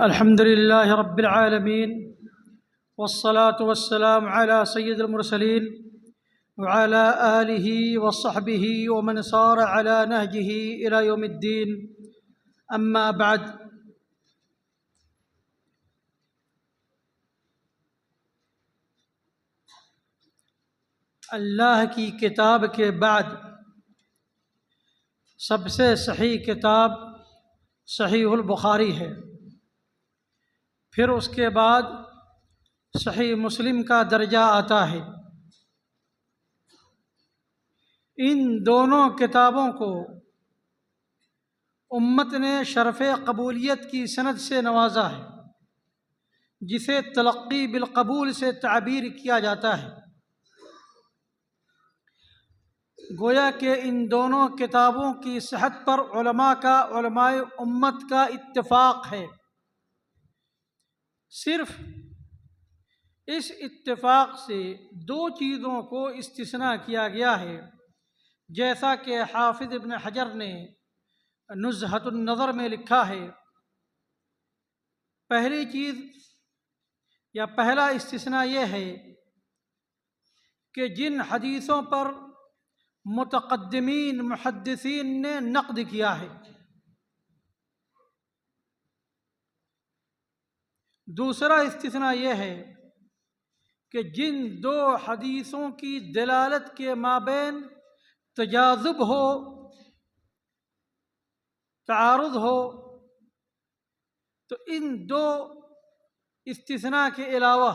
الحمد لله رب العالمين، والصلاة والسلام على سيد المرسلين وعلى آله وصحبه ومن صار على نهجه إلى يوم الدين. أما بعد، اللہ کی کتاب کے بعد سب سے صحیح کتاب صحیح البخاری ہے، پھر اس کے بعد صحیح مسلم کا درجہ آتا ہے۔ ان دونوں کتابوں کو امت نے شرف قبولیت کی سند سے نوازا ہے، جسے تلقی بالقبول سے تعبیر کیا جاتا ہے۔ گویا کہ ان دونوں کتابوں کی صحت پر علماء امت کا اتفاق ہے۔ صرف اس اتفاق سے دو چیزوں کو استثناء کیا گیا ہے، جیسا کہ حافظ ابن حجر نے نزہۃ النظر میں لکھا ہے۔ پہلی چیز یا پہلا استثناء یہ ہے کہ جن حدیثوں پر متقدمین محدثین نے نقد کیا ہے۔ دوسرا استثناء یہ ہے کہ جن دو حدیثوں کی دلالت کے مابین تجاذب ہو، تعارض ہو، تو ان دو استثناء کے علاوہ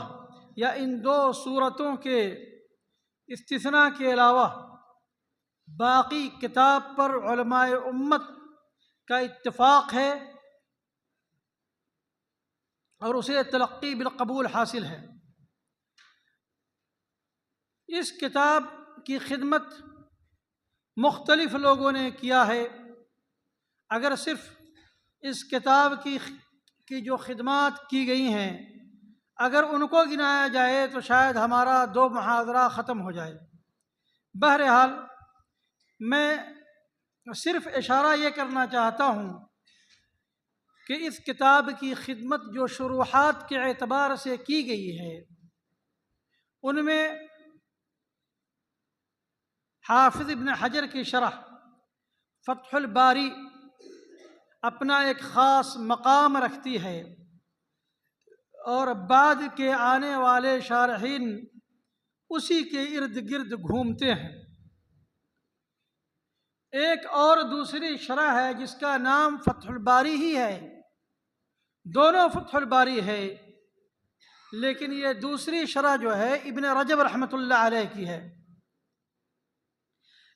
یا ان دو صورتوں کے استثناء کے علاوہ باقی کتاب پر علماء امت کا اتفاق ہے اور اسے تلقی بالقبول حاصل ہے۔ اس کتاب کی خدمت مختلف لوگوں نے کیا ہے۔ اگر صرف اس کتاب کی جو خدمات کی گئی ہیں، اگر ان کو گنایا جائے تو شاید ہمارا 2 محاضرہ ختم ہو جائے۔ بہرحال میں صرف اشارہ یہ کرنا چاہتا ہوں کہ اس کتاب کی خدمت جو شروحات کے اعتبار سے کی گئی ہے، ان میں حافظ ابن حجر کی شرح فتح الباری اپنا ایک خاص مقام رکھتی ہے، اور بعد کے آنے والے شارحین اسی کے ارد گرد گھومتے ہیں۔ ایک اور دوسری شرح ہے جس کا نام فتح الباری ہی ہے، دونوں فتح الباری ہے، لیکن یہ دوسری شرح جو ہے ابن رجب رحمۃ اللہ علیہ کی ہے۔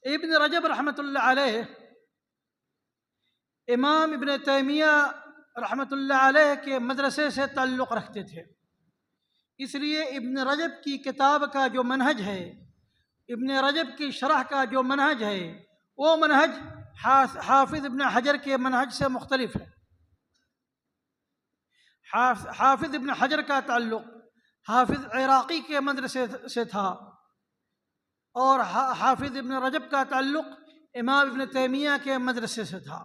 ابن رجب رحمۃ اللہ علیہ امام ابن تیمیہ رحمۃ اللہ علیہ کے مدرسے سے تعلق رکھتے تھے، اس لیے ابن رجب کی کتاب کا جو منہج ہے، ابن رجب کی شرح کا جو منہج ہے، وہ منہج حافظ ابن حجر کے منہج سے مختلف ہے۔ حافظ ابن حجر کا تعلق حافظ عراقی کے مدرسے سے تھا، اور حافظ ابن رجب کا تعلق امام ابن تیمیہ کے مدرسے سے تھا۔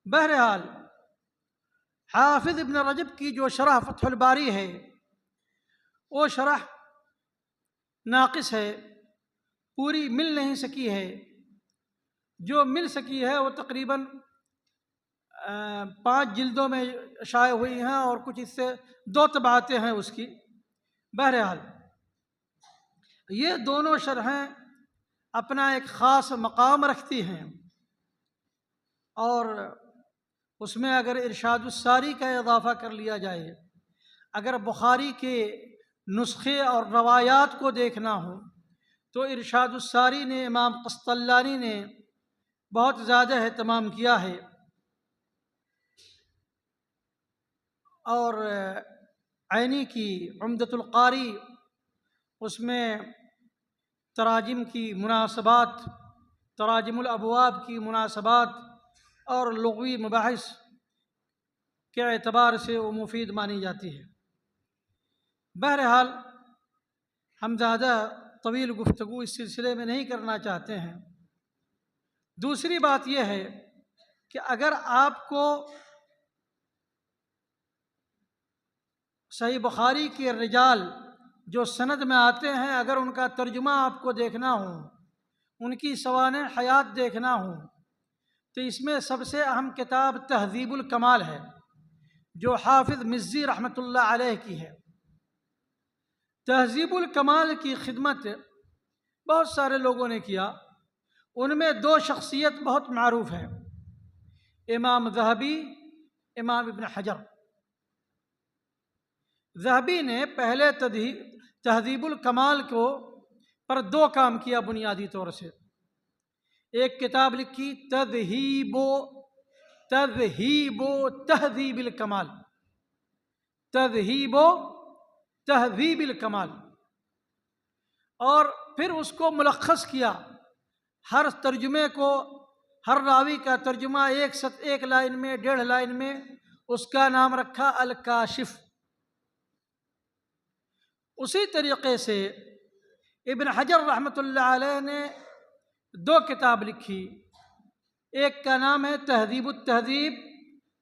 بہرحال حافظ ابن رجب کی جو شرح فتح الباری ہے، وہ شرح ناقص ہے، پوری مل نہیں سکی ہے۔ جو مل سکی ہے وہ تقریباً 5 جلدوں میں شائع ہوئی ہیں، اور کچھ اس سے 2 طبعاتیں ہیں اس کی۔ بہرحال یہ دونوں شرحیں اپنا ایک خاص مقام رکھتی ہیں، اور اس میں اگر ارشاد الساری کا اضافہ کر لیا جائے، اگر بخاری کے نسخے اور روایات کو دیکھنا ہو تو ارشاد الساری نے امام قسطلانی نے بہت زیادہ اہتمام کیا ہے، اور عینی کی عمدۃ القاری اس میں تراجم کی مناسبات، تراجم الابواب کی مناسبات اور لغوی مباحث کے اعتبار سے وہ مفید مانی جاتی ہے۔ بہرحال ہم زیادہ طویل گفتگو اس سلسلے میں نہیں کرنا چاہتے ہیں۔ دوسری بات یہ ہے کہ اگر آپ کو صحیح بخاری کے رجال جو سند میں آتے ہیں، اگر ان کا ترجمہ آپ کو دیکھنا ہو، ان کی سوانح حیات دیکھنا ہو، تو اس میں سب سے اہم کتاب تہذیب الکمال ہے، جو حافظ مزی رحمۃ اللہ علیہ کی ہے۔ تہذیب الکمال کی خدمت بہت سارے لوگوں نے کیا، ان میں دو شخصیت بہت معروف ہے، امام ذہبی، امام ابن حجر۔ ذہبی نے پہلے تہذیب الکمال کو پر دو کام کیا بنیادی طور سے۔ ایک کتاب لکھی تذہیب تہذیب الکمال، تذہیب تہذیب الکمال، اور پھر اس کو ملخص کیا، ہر ترجمے کو، ہر راوی کا ترجمہ ایک لائن میں، 1.5 لائن میں، اس کا نام رکھا الکاشف۔ اسی طریقے سے ابن حجر رحمۃ اللہ علیہ نے 2 کتاب لکھی، ایک کا نام ہے تہذیب التہذیب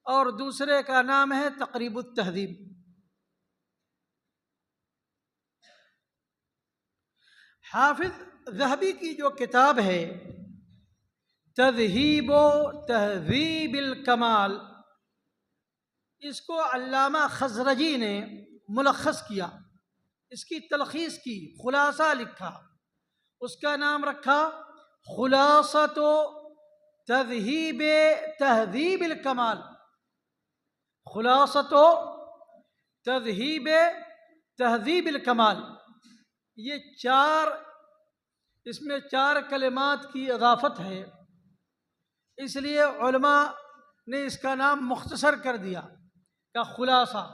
اور دوسرے کا نام ہے تقریب التہذیب۔ حافظ ذہبی کی جو کتاب ہے تذہیب تہذیب الکمال، اس کو علامہ خزرجی نے ملخص کیا، اس کی تلخیص کی، خلاصہ لکھا، اس کا نام رکھا خلاصۃ تذہیب تہذیب الکمال، خلاصۃ تذہیب تہذیب الکمال۔ یہ اس میں 4 کلمات کی اضافت ہے، اس لیے علماء نے اس کا نام مختصر کر دیا کہ خلاصہ،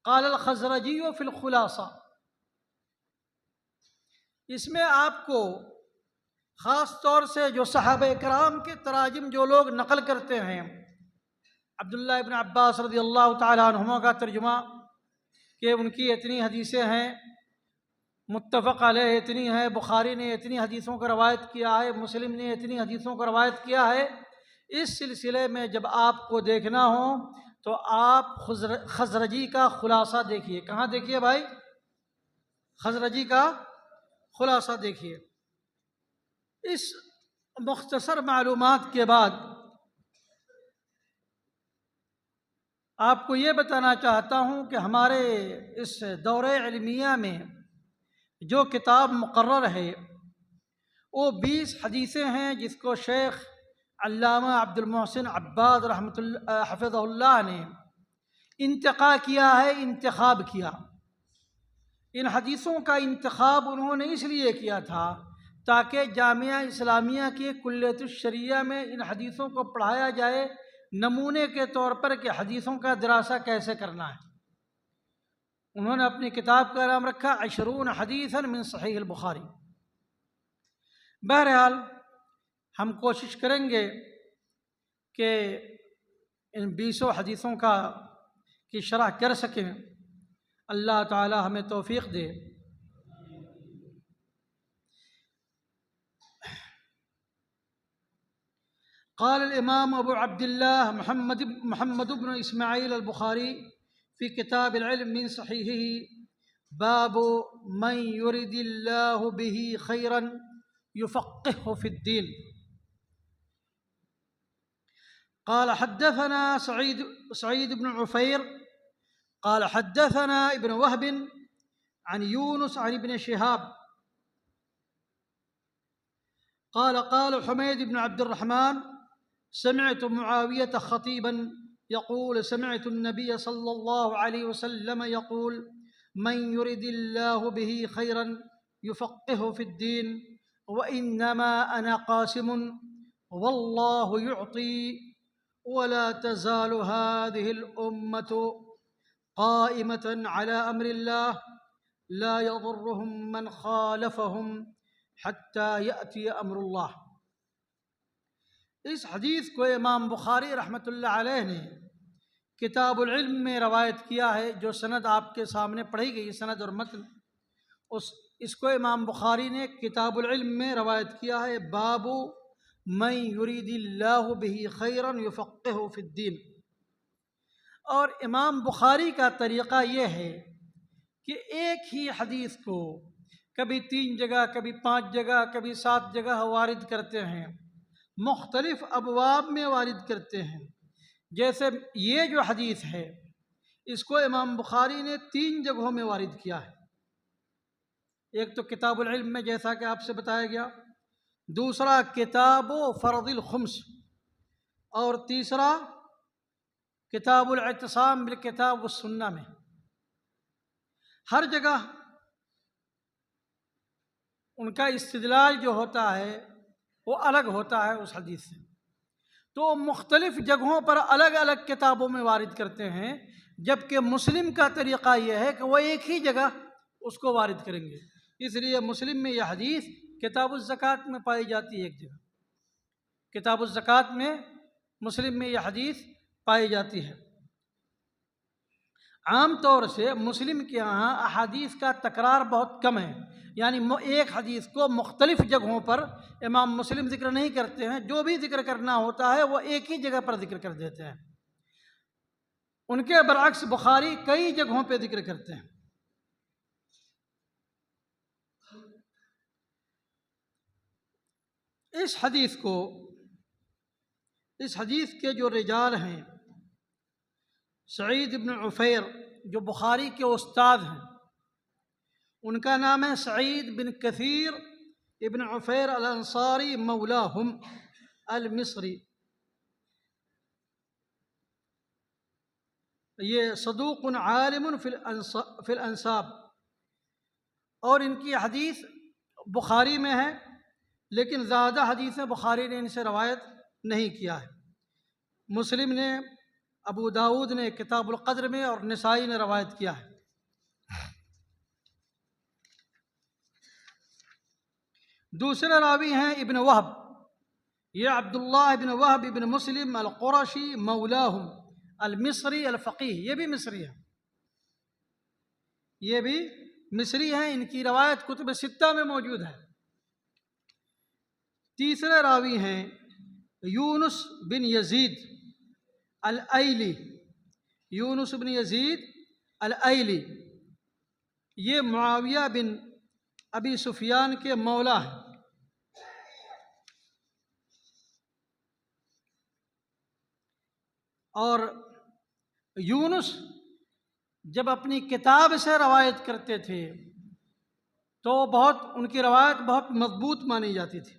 قال الخزرجی فی الخلاصہ۔ اس میں آپ کو خاص طور سے جو صحابہ کرام کے تراجم جو لوگ نقل کرتے ہیں، عبداللہ ابن عباس رضی اللہ تعالیٰ عنہما کا ترجمہ کہ ان کی اتنی حدیثیں ہیں، متفق علیہ اتنی ہے، بخاری نے اتنی حدیثوں کا روایت کیا ہے، مسلم نے اتنی حدیثوں کا روایت کیا ہے۔ اس سلسلے میں جب آپ کو دیکھنا ہو تو آپ خزرجی کا خلاصہ دیکھیے۔ کہاں دیکھیے بھائی؟ خزرجی کا خلاصہ دیکھیے۔ اس مختصر معلومات کے بعد آپ کو یہ بتانا چاہتا ہوں کہ ہمارے اس دورہ علمیہ میں جو کتاب مقرر ہے وہ 20 حدیثیں ہیں، جس کو شیخ علامہ عبد المحسن عباد حفظہ اللہ نے انتقاء کیا ہے، انتخاب کیا۔ ان حدیثوں کا انتخاب انہوں نے اس لیے کیا تھا تاکہ جامعہ اسلامیہ کی کلیت الشریعہ میں ان حدیثوں کو پڑھایا جائے، نمونے کے طور پر کہ حدیثوں کا دراسہ کیسے کرنا ہے۔ انہوں نے اپنی کتاب کا نام رکھا 20 حدیثا من صحیح البخاری۔ بہرحال ہم کوشش کریں گے کہ ان 20 حدیثوں کی شرح کر سکیں، اللہ تعالی ہمیں توفیق دے۔ قال الامام ابو عبد اللہ محمد بن اسماعیل البخاری فی کتاب العلم من صحیحہ باب من یرد اللہ به خیرا یفقهه فی الدین۔ قال حدثنا سعید بن عفیر قال حدثنا ابن وهب عن يونس عن ابن شهاب قال حميد بن عبد الرحمن سمعت معاوية خطيبا يقول سمعت النبي صلى الله عليه وسلم يقول من يرد الله به خيرا يفقهه في الدين وإنما أنا قاسم والله يعطي ولا تزال هذه الأمة قائمة على أمر الله لا يضرهم من خالفهم حتى يأتي أمر الله۔ اس حدیث کو امام بخاری رحمۃ اللہ علیہ نے کتاب العلم میں روایت کیا ہے، جو سند آپ کے سامنے پڑھی گئی، سند اور متن، اس کو امام بخاری نے کتاب العلم میں روایت کیا ہے، باب من یرید اللہ به خیرا یفقهه فی الدین۔ اور امام بخاری کا طریقہ یہ ہے کہ ایک ہی حدیث کو کبھی 3 جگہ، کبھی 5 جگہ، کبھی 7 جگہ وارد کرتے ہیں، مختلف ابواب میں وارد کرتے ہیں۔ جیسے یہ جو حدیث ہے اس کو امام بخاری نے 3 جگہوں میں وارد کیا ہے۔ ایک تو کتاب العلم میں جیسا کہ آپ سے بتایا گیا، دوسرا کتاب فرض الخمس، اور تیسرا کتاب الاعتصام بالکتاب والسنہ میں۔ ہر جگہ ان کا استدلال جو ہوتا ہے وہ الگ ہوتا ہے اس حدیث سے، تو مختلف جگہوں پر الگ الگ کتابوں میں وارد کرتے ہیں، جبکہ مسلم کا طریقہ یہ ہے کہ وہ ایک ہی جگہ اس کو وارد کریں گے۔ اس لیے مسلم میں یہ حدیث کتاب الزکوٰۃ میں پائی جاتی ہے، ایک جگہ کتاب الزکوٰۃ میں مسلم میں یہ حدیث پائی جاتی ہے۔ عام طور سے مسلم کے یہاں احادیث کا تکرار بہت کم ہے، یعنی ایک حدیث کو مختلف جگہوں پر امام مسلم ذکر نہیں کرتے ہیں، جو بھی ذکر کرنا ہوتا ہے وہ ایک ہی جگہ پر ذکر کر دیتے ہیں۔ ان کے برعکس بخاری کئی جگہوں پہ ذکر کرتے ہیں۔ اس حدیث کے جو رجال ہیں، سعید بن عفیر جو بخاری کے استاد ہیں، ان کا نام ہے سعید بن کثیر ابن عفیر الانصاری مولاہم المصری۔ یہ صدوق عالم فی الانساب، اور ان کی حدیث بخاری میں ہے، لیکن زیادہ حدیثیں بخاری نے ان سے روایت نہیں کیا ہے۔ مسلم نے، ابو داؤد نے کتاب القدر میں، اور نسائی نے روایت کیا ہے۔ دوسرے راوی ہیں ابن وہب، یہ عبداللہ ابن وہب ابن مسلم القرشی مولاہم المصری الفقیہ، یہ بھی مصری ہے، یہ بھی مصری ہیں، ان کی روایت کتب 6 میں موجود ہے۔ تیسرے راوی ہیں یونس بن یزید الائلی، یونس بن یزید الائلی، یہ معاویہ بن ابی سفیان کے مولا ہیں۔ اور یونس جب اپنی کتاب سے روایت کرتے تھے تو ان کی روایت بہت مضبوط مانی جاتی تھی،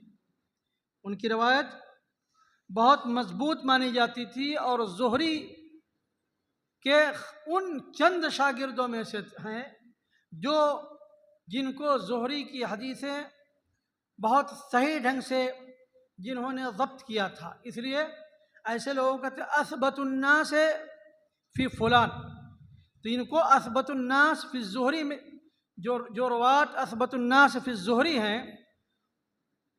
ان کی روایت بہت مضبوط مانی جاتی تھی، اور زہری کے ان چند شاگردوں میں سے ہیں جن کو زہری کی حدیثیں بہت صحیح ڈھنگ سے جنہوں نے ضبط کیا تھا، اس لیے ایسے لوگوں کا اثبت الناس فی فلان، تو ان کو اثبت الناس فی الزہری میں جو روات اثبت الناس فی الزہری ہیں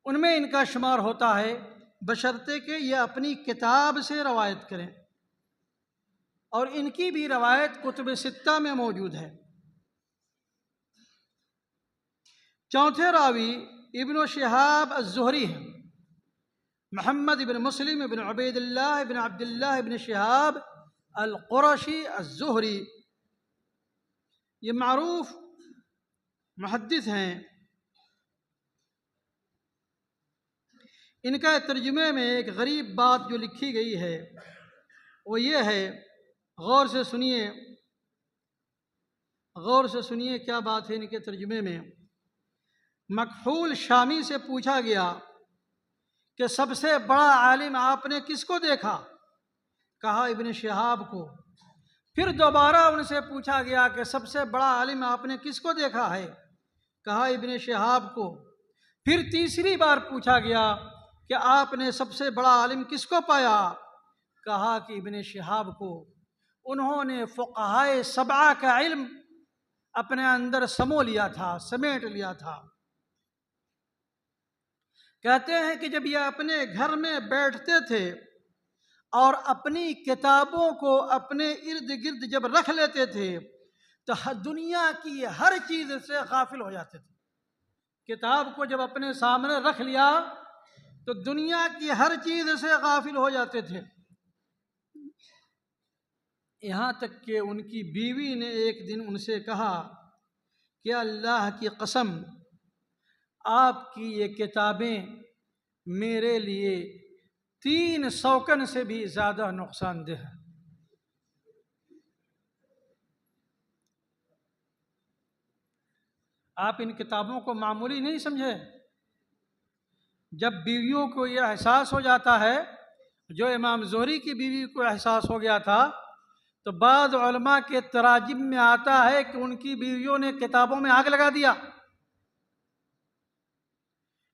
ان میں ان کا شمار ہوتا ہے، بشرطے کہ یہ اپنی کتاب سے روایت کریں، اور ان کی بھی روایت کتب 6 میں موجود ہے۔ چوتھے راوی ابن شہاب الزہری ہیں، محمد بن مسلم بن عبید اللہ بن عبداللہ بن شہاب القرشی الزہری، یہ معروف محدث ہیں۔ ان کا ترجمے میں ایک غریب بات جو لکھی گئی ہے وہ یہ ہے، غور سے سنیے کیا بات ہے ان کے ترجمے میں۔ مکحول شامی سے پوچھا گیا کہ سب سے بڑا عالم آپ نے کس کو دیکھا؟ کہا ابن شہاب کو۔ پھر دوبارہ ان سے پوچھا گیا کہ سب سے بڑا عالم آپ نے کس کو دیکھا ہے؟ کہا ابن شہاب کو۔ پھر تیسری بار پوچھا گیا کہ آپ نے سب سے بڑا عالم کس کو پایا؟ کہا کہ ابن شہاب کو۔ انہوں نے فقہائے 7 کا علم اپنے اندر سمیٹ لیا تھا۔ کہتے ہیں کہ جب یہ اپنے گھر میں بیٹھتے تھے اور اپنی کتابوں کو اپنے ارد گرد جب رکھ لیتے تھے تو دنیا کی ہر چیز سے غافل ہو جاتے تھے۔ کتاب کو جب اپنے سامنے رکھ لیا تو دنیا کی ہر چیز سے غافل ہو جاتے تھے۔ یہاں تک کہ ان کی بیوی نے ایک دن ان سے کہا کہ اللہ کی قسم آپ کی یہ کتابیں میرے لیے 3 سوکن سے بھی زیادہ نقصان دہ ہے۔ آپ ان کتابوں کو معمولی نہیں سمجھے۔ جب بیویوں کو یہ احساس ہو جاتا ہے، جو امام زہری کی بیوی کو احساس ہو گیا تھا، تو بعض علماء کے تراجم میں آتا ہے کہ ان کی بیویوں نے کتابوں میں آگ لگا دیا،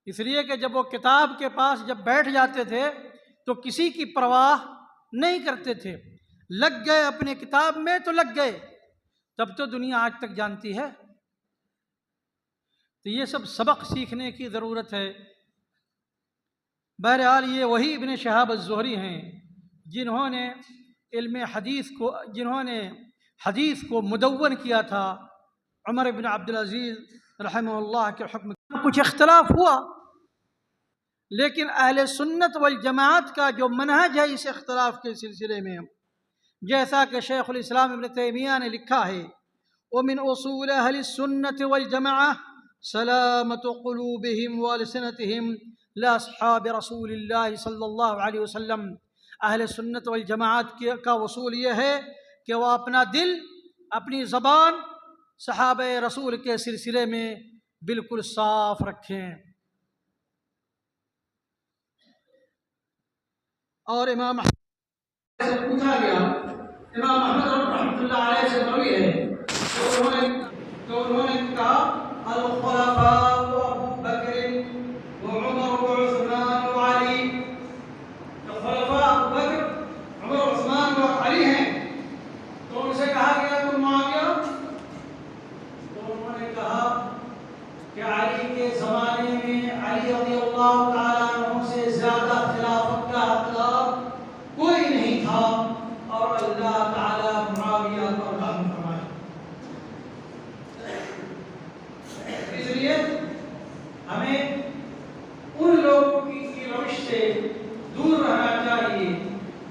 اس لیے کہ جب وہ کتاب کے پاس جب بیٹھ جاتے تھے تو کسی کی پرواہ نہیں کرتے تھے، لگ گئے اپنے کتاب میں تو لگ گئے۔ تب تو دنیا آج تک جانتی ہے۔ تو یہ سب سبق سیکھنے کی ضرورت ہے۔ بہرحال یہ وہی ابن شہاب الزہری ہیں جنہوں نے حدیث کو مدون کیا تھا۔ عمر بن عبدالعزیز رحمہ اللہ کے حکم کچھ اختلاف ہوا، لیکن اہل سنت والجماعت کا جو منہج ہے اس اختلاف کے سلسلے میں، جیسا کہ شیخ الاسلام ابن تیمیہ نے لکھا ہے، ومن اصول اہل السنت والجماعہ سلامت قلوبہم والسنتہم لاصحاب رسول اللہ صلی اللہ علیہ وسلم۔ اہل سنت والجماعت کا اصول یہ ہے کہ وہ اپنا دل، اپنی زبان صحابہ رسول کے سلسلے میں بالکل صاف رکھیں۔ اور امام احمد سے پوچھا گیا، امام احمد رحمۃ اللہ علیہ سے مروی ہے تو انہوں نے کہا الخلفاء ابو بکر وعمر وعثمان وعلی، خلفاء ابو بکر، عمر، عثمان اور علی ہیں۔ تو ان سے کہا گیا تم معاویہ؟ تو انہوں نے کہا کہ علی کے زمانے میں علی رضی اللہ تعالیٰ عنہ سے زیادہ خلافت کا حقدار کوئی نہیں تھا، اور اللہ تعالیٰ معاویہ پر رحم فرمائے۔ اس لیے ہمیں ان لوگوں کی روش سے دور رہنا چاہیے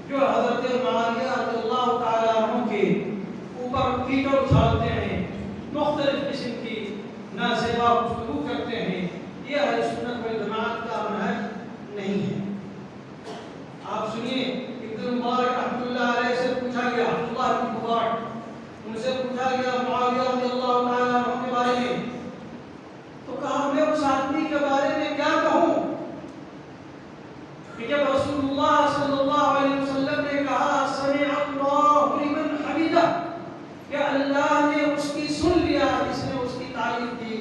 جو حضرت معاویہ رضی اللہ تعالیٰ عنہ کے اوپر کیچڑ اچھالتے ہیں، مختلف قسم کی نازیبا گفتگو کرتے ہیں۔ یہ اہل سنت والجماعت کا منہج نہیں ہے۔ آپ سنیے، ابن مبارک رحمۃ اللہ علیہ سے پوچھا گیا، عبداللہ بن مبارک، ان سے پوچھا گیا معاویہ رضی اللہ تعالیٰ عنہ کے بارے میں، تو کہا میں اس آدمی کے بارے میں کیا کہوں کہ جب رسول اللہ صلی اللہ علیہ وسلم نے کہا سمع اللہ لمن حمدہ، کہ اللہ نے اس کی سن لیا جس نے اس کی تعریف کی،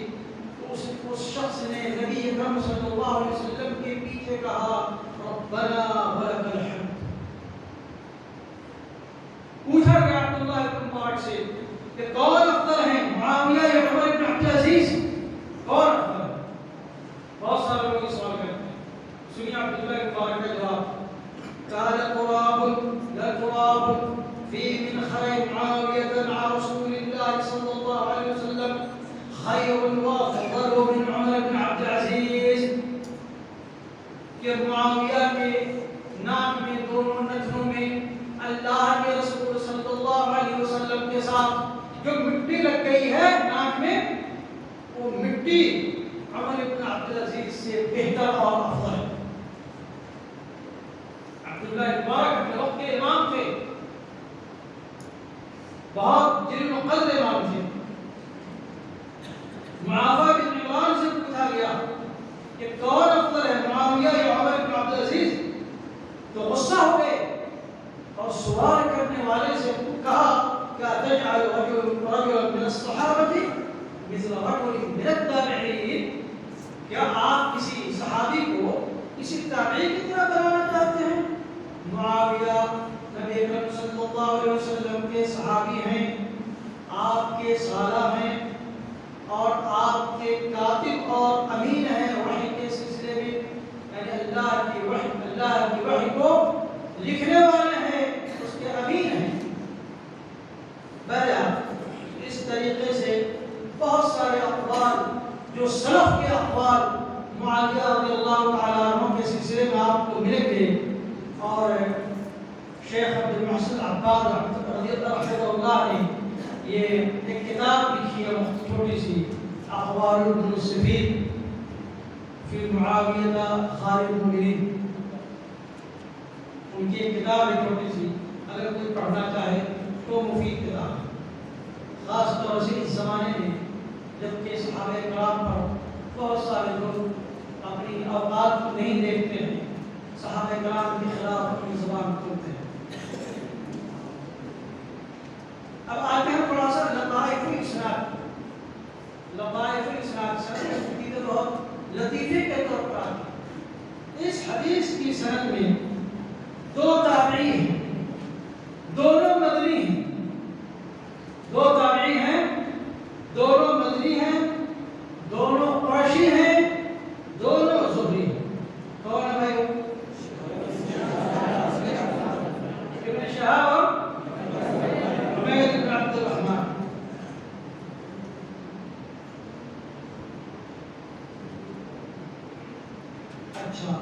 تو اس شخص نے نبی اکرم صلی اللہ علیہ وسلم کے پیچھے کہا ربنا ولک الحمد۔ پوچھا گیا عبداللہ بن مبارک سے کہ کون افضل ہیں، معاویہ یا عمر بن عبدالعزیز، کون افضل ہے؟ بہت سارے لوگ یہ سوال کرتے ہیں۔ سنیے عبداللہ بن مبارک کا جواب، قال قراب لا قراب في من خير معاوية مع رسول الله صلى الله عليه وسلم خير وافضل من عمر بن عبد العزيز، کہ معاویہ کے نام میں، دونوں نجموں میں اللہ کے رسول صلی اللہ علیہ وسلم کے ساتھ جو مٹی لگ گئی ہے ناک میں، وہ مٹی عمر بن عبد العزیز سے بہتر اور افضل ہے۔ عبداللہ بن مبارک اپنے وقت کے امام تھے، بہت جلد و قدر امام تھے۔ معاویہ بن عمران سے پوچھا گیا کہ کون افضل ہے، معاویہ یا عمر بن عبدالعزیز، تو غصہ ہو گئے اور سوال کرنے والے سے کہا کیا تجعل رجلا من الصحابة مثل رجل من التابعین، کیا آپ کسی صحابی کو کسی تابعی کی طرح بنانا چاہتے ہیں؟ معاویہ نبی اکرم صلی اللہ علیہ وسلم کے صحابی ہیں، آپ کے سالہ ہیں، اور آپ کے کاتب اور امین ہیں وحی کے سلسلے میں، یعنی اللہ کی وحی کو لکھنے والے ہیں، اس کے امین ہیں۔ بہرحال اس طریقے سے بہت سارے اقوال جو سلف کے اقوال معاویہ رضی اللہ تعالیٰ عنہ کے سلسلے میں آپ کو ملیں گے، اور شیخ عبد المحسن عباد رضی اللہ نے یہ ایک کتاب لکھی ہے چھوٹی سی، اخبار المنصفین فی معاویہ خیر المؤمنین، ان کی ایک کتاب ہے چھوٹی سی، اگر کوئی پڑھنا چاہے تو مفید کتاب ہے، خاص طور سے اس زمانے میں جبکہ صحابہ کرام پر بہت سارے لوگ اپنی اوقات کو نہیں دیکھتے ہیں، صحابہ کرام کے خلاف اپنی زبان کھولتے ہیں۔ اب آتے ہیں تھوڑا سا لطائف الاسناد، لطائف الاسناد سند بہت لطیفے کے طور پر آتی ہے۔ اس حدیث کی سند میں دو تابعی ہیں، دونوں مدنی ہیں، دو تابعی ہیں، دونوں مدنی ہیں، دونوں قریشی ہیں، دونوں زہری ہیں۔ کون ہے بھائی؟ ابن شہاب اور حمید بن عبد الرحمن۔ اچھا،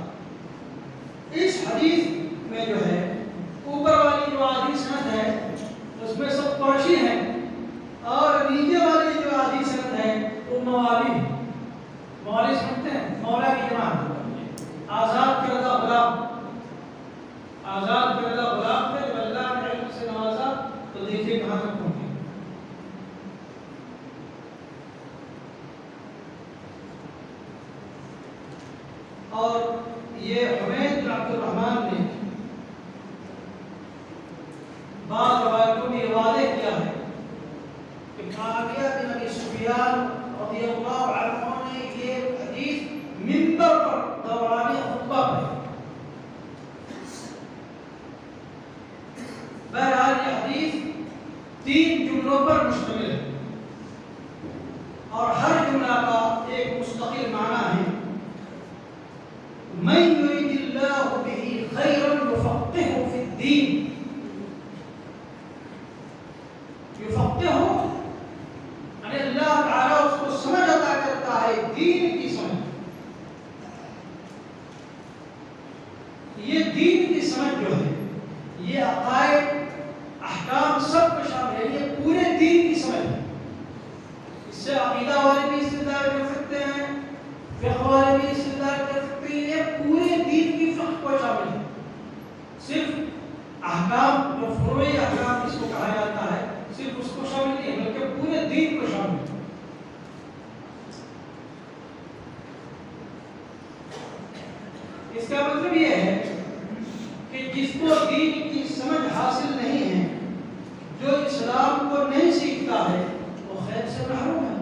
اس حدیث میں جو ہے اوپر والی جو آدھی سند ہے اس میں سب قریشی ہیں، اور نیچے والی جو آدھی سند ہے وہ موالی ہے۔ موالی سمجھتے ہیں؟ مولا کی جماعت، آزاد کردہ غلام، آزاد کردہ غلام تھے، جب اللہ نے علم سے نوازا تو دیکھیے کہاں تک پہنچے۔ اور یہ حمید بن عبد الرحمن نے بعض روایتوں میں یہ واضح کیا ہے کہ معاویہ بن ابی سفیان رضی اللہ عنہ نے یہ حدیث منبر پر دوران خطبہ پڑھی۔ بہرحال یہ حدیث 3 جملوں پر مشتمل ہے، اور ہر جملہ کا ایک مستقل معنی ہے۔ من يريد الله به خيرا يفقهه في الدين، يفقهه یعنی اللہ تعالیٰ اس کو سمجھ عطا کرتا ہے، دین کی سمجھ۔ یہ دین کی سمجھ جو ہے یہ عقائد احکام سب کو شامل ہے، یہ پورے دین کی سمجھ ہے۔ اس سے عقیدہ والے بھی استدلال کر سکتے ہیں، فقہ والے بھی استدلال کر سکتے ہیں، یہ پورے دین کی فقہ کو شامل ہے۔ صرف احکام جو فروعی احکام اس کو کہا جاتا ہے صرف اس کو شامل نہیں بلکہ پورے دین کو شامل ہے۔ اس کا مطلب یہ ہے کہ جس کو دین کی سمجھ حاصل نہیں ہے، جو اسلام کو نہیں سیکھتا ہے، وہ خیر سے محروم ہے۔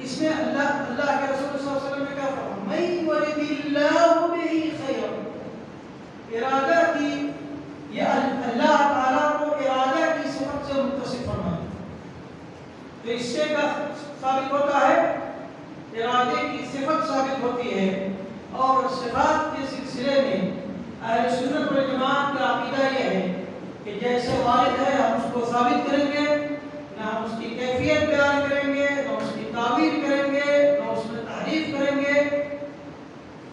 اس میں اللہ کے رسول صلی اللہ علیہ وسلم نے کہا من یرید اللہ بہ خیر، ارادہ کی، یہ اللہ تعالیٰ کو ارادہ کی صفت سے متصف فرمایا، تو اس سے کیا ثابت ہوتا ہے؟ ارادے کی صفت ثابت ہوتی ہے۔ اور صفات کے سلسلے میں اہل سنت والجماعت کا عقیدہ یہ ہے کہ جیسے وارد ہے ہم اس کو ثابت کریں گے، نہ ہم اس کی کیفیت بیان کریں گے، نہ اس کی تعبیر کریں گے، نہ اس میں تحریف کریں گے،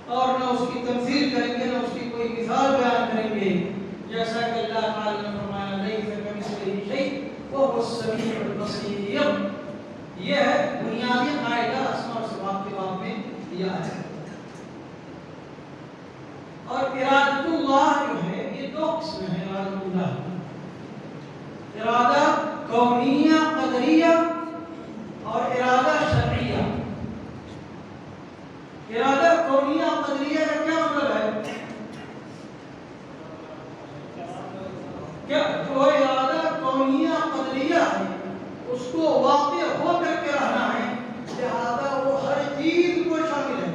اور نہ اس کی تمثیل کریں گے، نہ اس کی کوئی مثال بیان کریں گے، جیسا کہ اللہ تعالی نے فرمایا لیس کمثلہ شیء وهو السمیع البصیر۔ یہ ہے بنیادی قاعدہ اسماء و صفات کے باب میں دیا ہے۔ اور ارادۃ اللہ جو ہے یہ 2 قسم ہیں۔ ارادۃ اللہ، ارادہ کونیہ قدریہ اور ارادہ شرعیہ۔ ارادہ کونیہ قدریہ کا کیا مطلب ہے؟ کیا جو ارادہ کونیہ قدریہ ہے اس کو واقع ہو کر کے رہنا ہے، لہذا وہ ہر چیز کو شامل ہے۔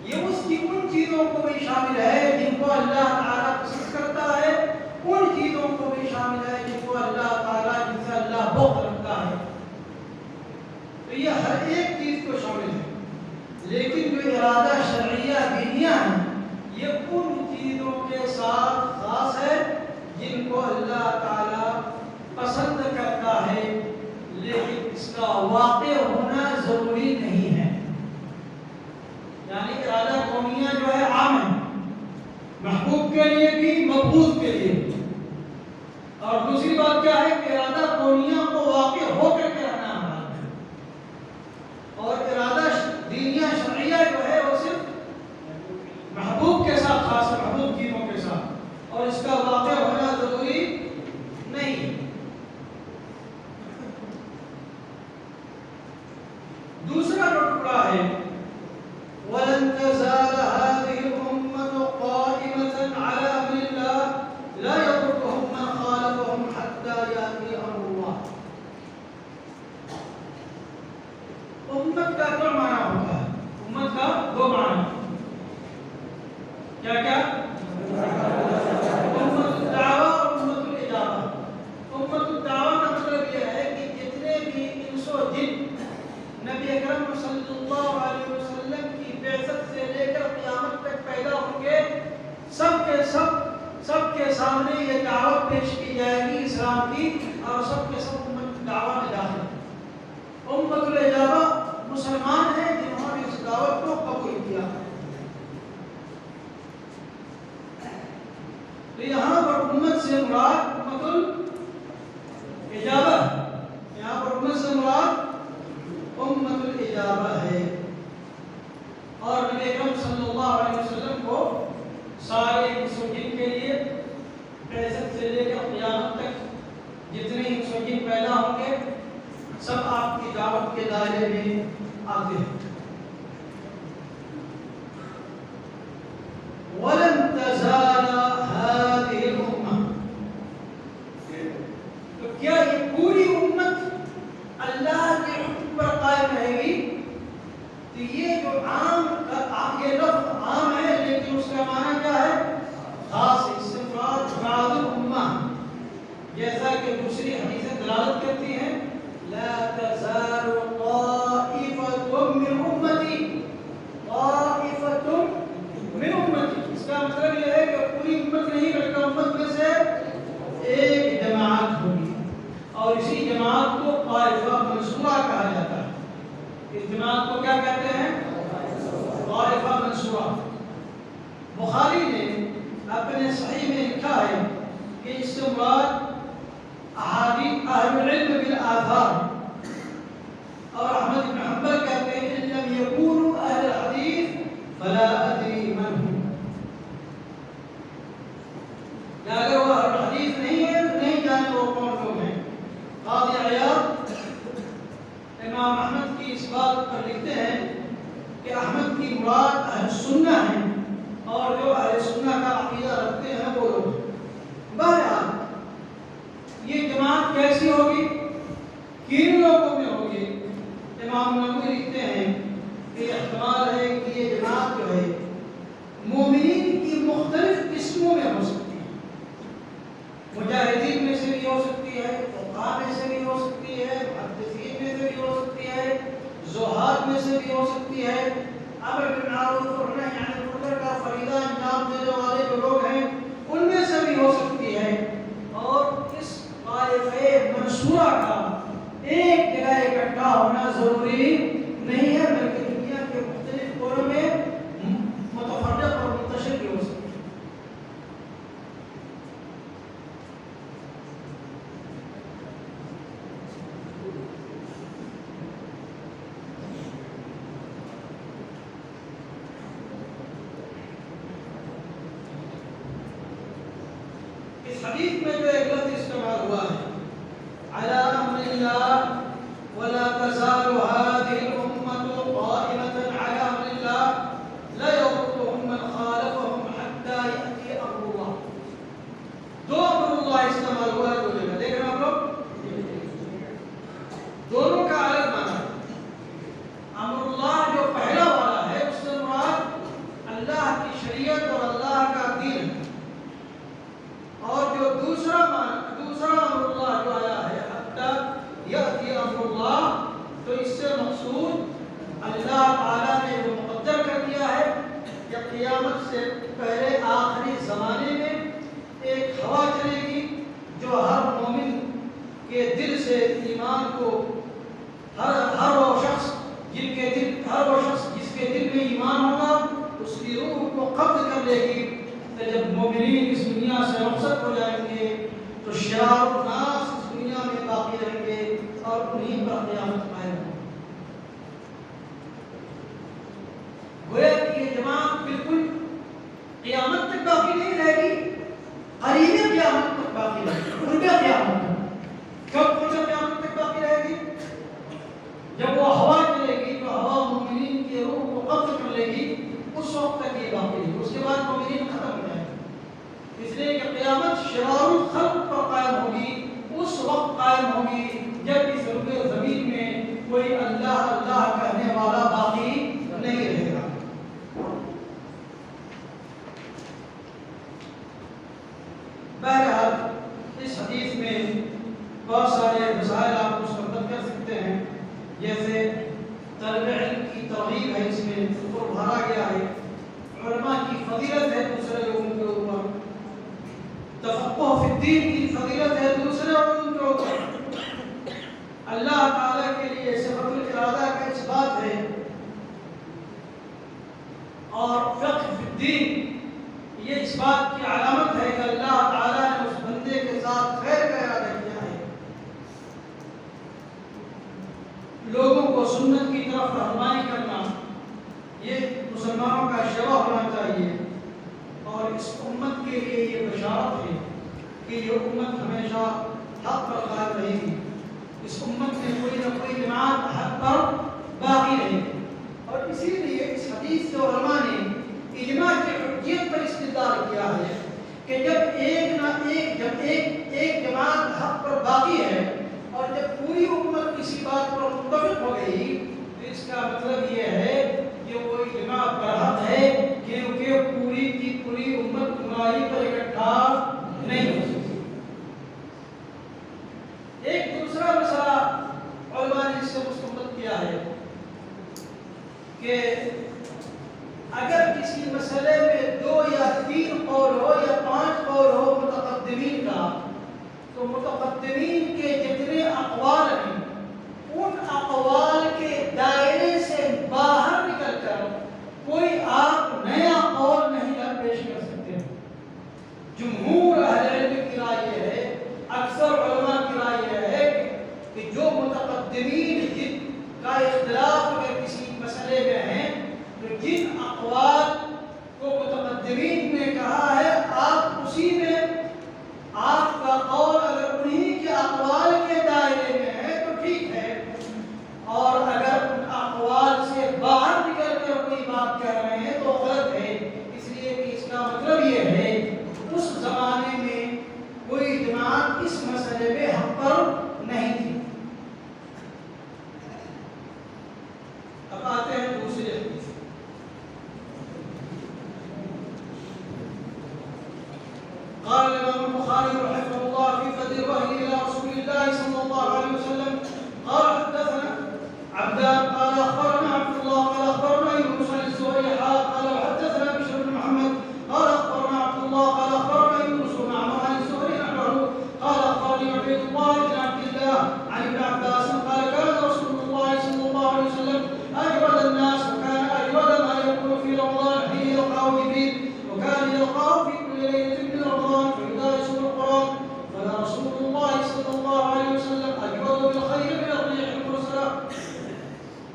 یہ اس کی ان چیزوں کو بھی شامل ہے جن کو اللہ تعالیٰ پسند کرتا ہے، ان چیزوں کو بھی شامل ہے جن کو اللہ تعالیٰ، جن سے اللہ بغض رکھتا ہے۔ تو یہ ہر ایک چیز کو شامل ہے، لیکن جو ارادہ شرعیہ دینیہ ہے یہ ان چیزوں کے ساتھ خاص ہے جن کو اللہ تعالیٰ پسند کرتا ہے، لیکن اس کا واقع ہونا ضروری نہیں ہے۔ یعنی ارادہ کونیہ جو ہے عام ہے، کے لیے بھی مقبوض کے لیے بھی. اور دوسری بات کیا ہے کہ ارادہ کونیہ کو واقع ہو کر کے رہنا ہے. اور ارادہ دینیہ شرعیہ جو ہے وہ صرف محبوب کے ساتھ، خاص محبوب چیزوں کے ساتھ، اور اس کا واقع ہونا ضروری نہیں. دوسرا جو ٹکڑا ہے وَلَن تَزَالَ هَذِهِ الْأُمَّةُ قَائِمَةً عَلَى أَمْرِ اللَّهِ لَا يَضُرُّهُم مَّن خَالَفَهُم حَتَّىٰ يَأْتِيَ أَمْرُ اللَّهِ. امت کا دو معنی ہوتا ہے. امت کا دو معنی کیا کیا؟ امت الدعوہ اور امت الاجابہ. امت الدعوہ کا مطلب یہ ہے کہ جتنے بھی انس و جن نبی اکرم صلی اللہ علیہ وسلم کی بعثت سے لے کر قیامت تک پیدا ہوں گے، سب کے سامنے یہ دعوت پیش کی جائے گی اسلام کی، اور سب کے سب امت دعوت میں داخل ہیں. امت الاجابہ مسلمان ہیں جنہوں نے اس دعوت کو قبول کیا. تو یہاں پر امت سے مراد امت الاجابہ، یہاں پر امت سے مراد امت الاجابہ ہے. اور نبی اکرم صلی اللہ علیہ وسلم کو سارے انس و جن کے لیے بعثت سے لے کر قیامت تک جتنے انس و جن پیدا ہوں گے سب آپ کی دعوت کے دائرے میں آتے ہیں. وَلَن تَزَالَ هَذِهِ الْأُمَّةُ، تو کیا یہ پوری امت اللہ کے حکم پر قائم رہے گی؟ تو یہ جو یہ لفظ عام ہے لیکن اس کا معنی کیا ہے؟ خاص. اس سے مراد بعض الامہ، جیسا کہ دوسری حدیثیں دلالت کرتی ہیں لا تزال طائفة من امتی، طائفة من امتی. اس کا مطلب یہ ہے کہ پوری امت نہیں بلکہ امت میں سے ایک جماعت ہوگی، اور اسی جماعت کو طائفہ منصورہ کہا جاتا ہے. اس جماعت کو کیا کہتے ہیں؟ طائفہ منصورہ. بخاری نے اپنے صحیح میں لکھا ہے کہ اس سے مراد احادیث اہل العلم بالآثار، اور احمد بن حنبل کہتے ہیں ان لم یکونوا اہل الحدیث فلا ادری من هم. کہ اگر وہ اہل الحدیث نہیں ہے تو نہیں جانے وہ کون لوگ ہیں. قاضی عیاض امام احمد کی اس بات پر لکھتے ہیں کہ احمد کی مراد اہل سنہ ہیں، اور جو اہل سنہ کا عقیدہ رکھتے ہیں وہ لوگ. بہرحال یہ جماعت کیسی ہوگی؟ کن لوگوں میں ہوگی؟ امام نووی لکھتے ہیں کہ احتمال ہے کہ یہ جماعت جو ہے مومنین کی مختلف قسموں میں ہو سکتی ہے. مجاہدین میں سے بھی ہو سکتی ہے، فقہاء میں سے بھی ہو سکتی ہے، محدثین میں سے بھی ہو سکتی ہے، زہاد میں سے بھی ہو سکتی ہے، امر بالمعروف اور نہی عن المنکر کا فریضہ انجام دینے والے جو لوگ ہیں ان میں سے بھی ہو سکتی ہے. اور اس طائفہ منصورہ کا ایک جگہ اکٹھا ہونا ضروری نہیں ہے، بلکہ دنیا کے مختلف کونوں میں متفرق اور منتشر بھی ہو سکتی ہے. اس حدیث میں جو ایک لفظ استعمال ہوا ہے علی امر اللہ ولا تزال هذه الامة قائمة على امر الله لا يضرهم من خالفهم حتى يأتي امر الله. دو امر اللہ استعمال ہوا ہے دو جگہ. دیکھ رہے ہیں آپ لوگ، دونوں کا الگ معنی ہے. امر اللہ جو پہلا والا ہے اس سے مراد اللہ کی شریعت اور اللہ کا دین ہے، اور جو دوسرا امر اللہ جو آیا ہے حتی یأتی امر اللہ، تو اس سے تو شرار الناس اس دنیا میں باقی رہیں گے اور انہیں پر قیامت قائم ہوگی۔ گویا کہ یہ جماعت بالکل قیامت تک باقی نہیں رہے گی، قریب قیامت تک باقی رہے گی، قرب قیامت تک۔ کب قرب قیامت تک باقی رہے گی؟ جب وہ ہوا چلے گی، جو ہوا مومنین کی روح کو قبض کر لے گی، اس وقت تک یہ باقی رہے گی، اس کے بعد مومنین ختم ہو جائے گی۔ اس لیے کہ قیامت شرار الخلق پر قائم ہوگی، اس وقت قائم ہوگی جب اس روئے زمین میں کوئی اللہ اللہ کہنے والا باقی نہیں رہے گا۔ بہرحال اس حدیث میں بہت سارے مسائل آپ مستقبل کر سکتے ہیں، جیسے طلب علم کی ترغیب ہے، اس میں ذکر بھرا گیا ہے، علماء کی فضیلت ہے دوسرے لوگوں کے اوپر، تفقہ فی الدین کی فضیلت ہے دوسرے لوگوں کے اوپر، اللہ تعالیٰ کے لیے صفت الارادہ کا اثبات ہے، اور فقہ فی الدین یہ اس بات کی علامت ہے کہ اللہ تعالیٰ نے اس بندے کے ساتھ خیر کا ارادہ کیا ہے۔ لوگوں کو سنت کی طرف رہنمائی کرنا یہ مسلمانوں کا شعبہ ہونا چاہیے، اور اس امت کے لیے یہ بشارت ہے کہ یہ امت ہمیشہ حق پر قائم رہے گی، اس امت میں کوئی نہ کوئی جماعت حق پر باقی رہے گی۔ اور اسی لیے اس حدیث سے علماء نے اجماع کی حجیت پر استدلال کیا ہے کہ جب ایک جماعت حق پر باقی ہے اور جب پوری امت کسی بات پر متفق ہو گئی تو اس کا مطلب یہ ہے کہ کوئی جماعت برحق ہے، کیونکہ پوری کی پوری امت گمراہی پر اکٹھا نہیں ہو سکتی۔ ایک دوسرا مسئلہ علماء نے اس سے مستنبط کیا ہے کہ اگر کسی مسئلے میں 2 یا 3 قول ہو یا 5 قول ہو متقدمین کا، تو متقدمین کے جتنے اقوال ہیں ان اقوال کے دائرے سے باہر نکل کر کوئی آپ نیا قول نہیں پیش کر سکتے۔ جمہور اہل علم کی رائے یہ ہے، اکثر علماء کی رائے یہ ہے کہ جو متقدمین جن کا اختلاف اگر کسی مسئلے میں ہے تو جن اقوال کو متقدمین نے کہا ہے آپ اسی میں، آپ کا قول اگر انہی کے اقوال کے دائرے میں ہے تو ٹھیک ہے، اور اگر ان اقوال سے باہر نکل کر کوئی بات کہہ رہے ہیں تو غلط ہے۔ اس لیے کہ اس کا مطلب یہ ہے اس زمانے میں کوئی جماعت اس مسئلے میں حق پر نہیں تھی۔ اب آتے ہیں دوسرے حدیث۔ قال الإمام البخاري رحمه الله في فضل الوحي إلى رسول الله صلى الله عليه وسلم قال حدثنا عبدان قال أخبرنا عبد الله قال أخبرنا يونس عن الزهري قال وحدثنا بشر بن محمد قال أخبرنا عبد الله قال أخبرنا يونس بن عمرو عن الزهري نحوه قال أخبرني عبيد الله بن عبد الله عن ابن عباس قال كان رسول الله صلى الله عليه وسلم أجود الناس وكان أجود ما يكون في رمضان حين يلقاه جبريل وكان يلقاه في كل ليلة من رمضان فيدارس القرآن فرسول الله صلى الله عليه وسلم أجود بالخير من الريح المرسلة۔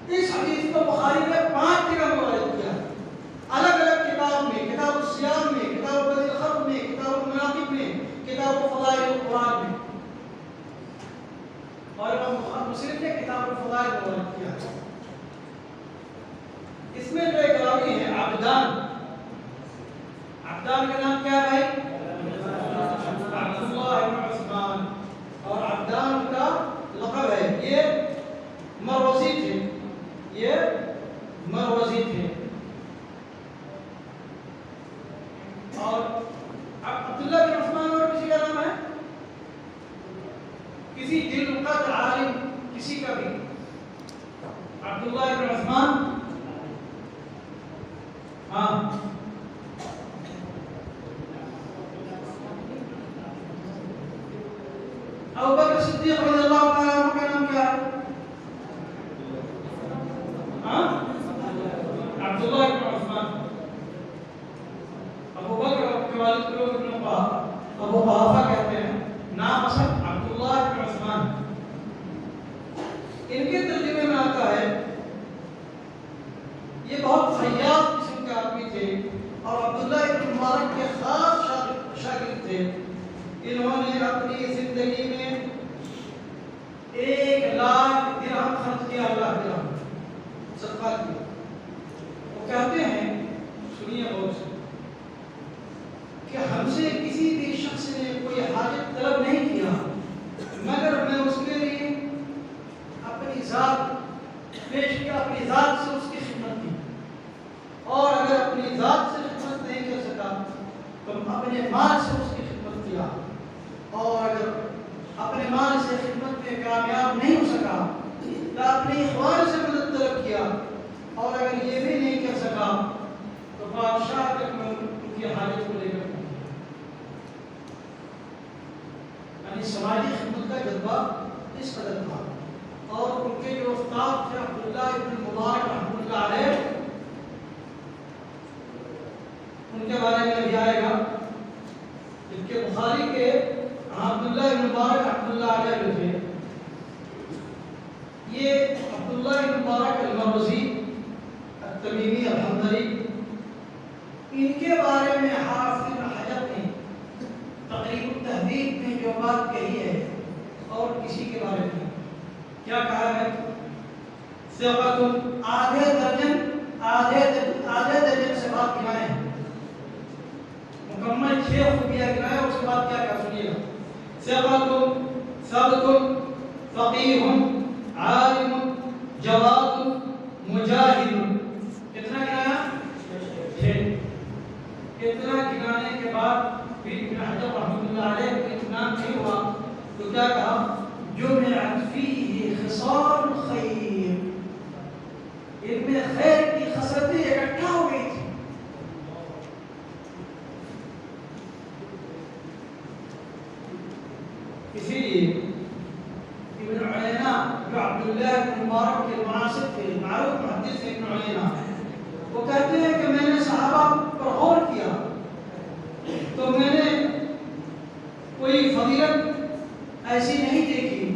اس حدیث کو بخاری نے 5 جگہ روایت کیا، الگ الگ کتاب میں، کتاب الصیام میں، کتاب بدء الخلق میں، کتاب المناقب میں، کتاب فضائل القرآن میں، اور امام مسلم نے کتاب الفضائل روایت کیا۔ اس میں جو ایک راوی ہے عبدان، عبدان کا نام کیا ہے بھائی؟ عبداللہ بن عثمان، اور عبدان کا لقب ہے، یہ مروزی تھے، یہ مروزی تھے، اور عبداللہ بن عثمان اور کسی کا نام ہے، کسی دل قدر عالم کسی کا بھی، عبداللہ بن عثمان، ہاں ابو بکر صدیق رضی اللہ تعالیٰ عنہ کا نام کیا ہے؟ عبداللہ بن عثمان۔ ابو بکر کے والد کو لوگ ابو قحافہ کہتے ہیں، خاص شاگرد تھے. انہوں نے اپنی زندگی میں 1,00,000 درہم خرچ کیا، اللہ کے راہ میں صدقہ کیا. وہ کہتے ہیں، سنیے غور سے، کہ ہم سے کسی بھی شخص نے کوئی حاجت طلب نہیں کیا مگر میں اس کے لیے اپنی ذات پیش کیا، اپنی ذات سے اس کی خدمت کی. اور اگر اپنی ذات سے خدمت نہیں کر سکا تو اپنے مال سے اس کی خدمت کیا. اور اگر اپنے مال سے خدمت میں کامیاب نہیں ہو سکا تو اپنے اخوان سے مدد طلب کیا. اور اگر یہ بھی نہیں کر سکا تو بادشاہ تک میں ان کی حاجت کو لے کر پہنچا. یعنی سماجی خدمت کا جذبہ اس قدر تھا. اور ان کے جو استاد تھے عبداللہ ابن مبارک رحمۃ اللہ علیہ، ان کے بارے میں بھی آئے گا، جن کے بخاری کے عبداللہ ابن مبارک رحمۃ اللہ علیہ جو تھے، یہ عبداللہ ابن مبارک المروزی التمیمی الحنظلی، ان کے بارے میں حافظ ابن حجر نے تقریب التہذیب میں جو بات کہی ہے، اور کسی کے بارے میں کیا کہا ہے؟ ثقۃ، آدھے درجن سے بات گنائے ہیں، مکمل 6 خوبیاں گنائے. اس کے بعد کیا کہا سنیے گا. ثقۃ ثبت فقیہ عالم جواد مجاہد. کتنا گنایا؟ 6. اتنا گنانے کے بعد بھی ابن حجر رحمۃ اللہ علیہ کو اطمینان نہیں ہوا تو کیا کہا؟ جمعت فیہ خصال الخیر، ان میں خیر کی خصلتیں اکٹھا ہو گئی تھی. اسی لیے ابن عینہ جو عبداللہ بن مبارک کے مناسب تھے، معروف محدث ابن عینہ، وہ کہتے ہیں کہ میں نے صحابہ پر غور کیا تو میں نے کوئی فضیلت ایسی نہیں دیکھی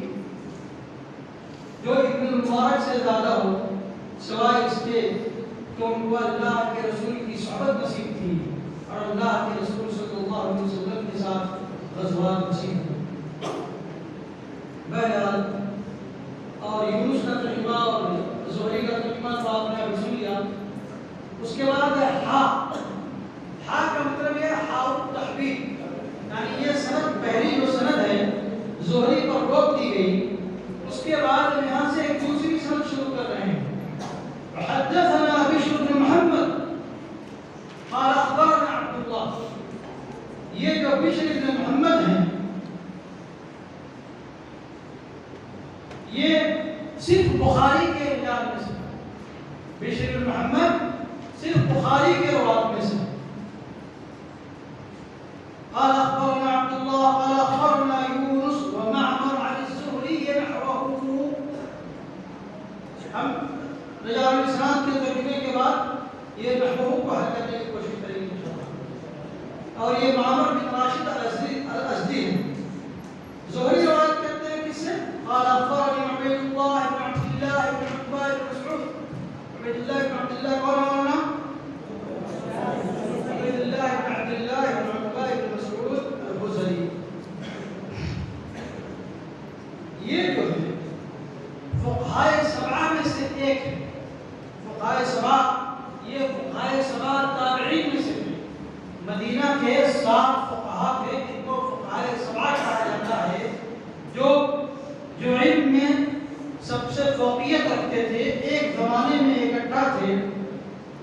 جو ابن مبارک سے زیادہ ہو، سوائے اس کے کہ ان کو اللہ کے رسول کی صحبت نصیب تھی اور اللہ کے رسول صلی اللہ علیہ وسلم کے ساتھ غزوات نصیب ہوئی. بہرحال، اور یونس کا ترجمہ اور زہری کا ترجمہ تو آپ نے ابھی سن لیا. اس کے بعد ہے ہا کا مطلب یہ ہا التحویل، یعنی یہ سند، پہلی جو سند ہے زہری پر روک دی گئی. اس کے بعد ہم یہاں سے ایک دوسری سند شروع کر رہے ہیں. حدثنا بشر بن محمد قال اخبرنا عبد اللہ. یہ جو بشر بن محمد ہیں یہ صرف بخاری کے رجال میں سے، بشر بن محمد صرف بخاری کے روات میں سے. قال اخبرنا عبد الله قال اخبرنا يونس ومعمر عن الزهري نحوه. ہم رجال الاسناد کے ترجمے کے بعد یہ نحوه کو حل کرنے کی کوشش کریں گے انشاءاللہ. اور یہ معمر بن راشد الازدی ہے. زہری روایت کرتے ہیں کس سے؟ قال اخبرني عبيد الله بن عبد الله بن عتبة بن مسعود. عبيد الله بن عبد الله قال لنا عبيد الله بن عبد الله بن عتبة بن مسعود الخزري. یہ جو ہے فقہائے سبعہ میں سے ایک ہے. فقہائے سبعہ، یہ فقہائے سبعہ تابعین میں سے تھے. مدینہ کے 7 فقہا تھے جن کو فقہائے سبعہ کہا جاتا ہے، جو علم میں سب سے فوقیت رکھتے تھے، ایک زمانے میں اکٹھا تھے،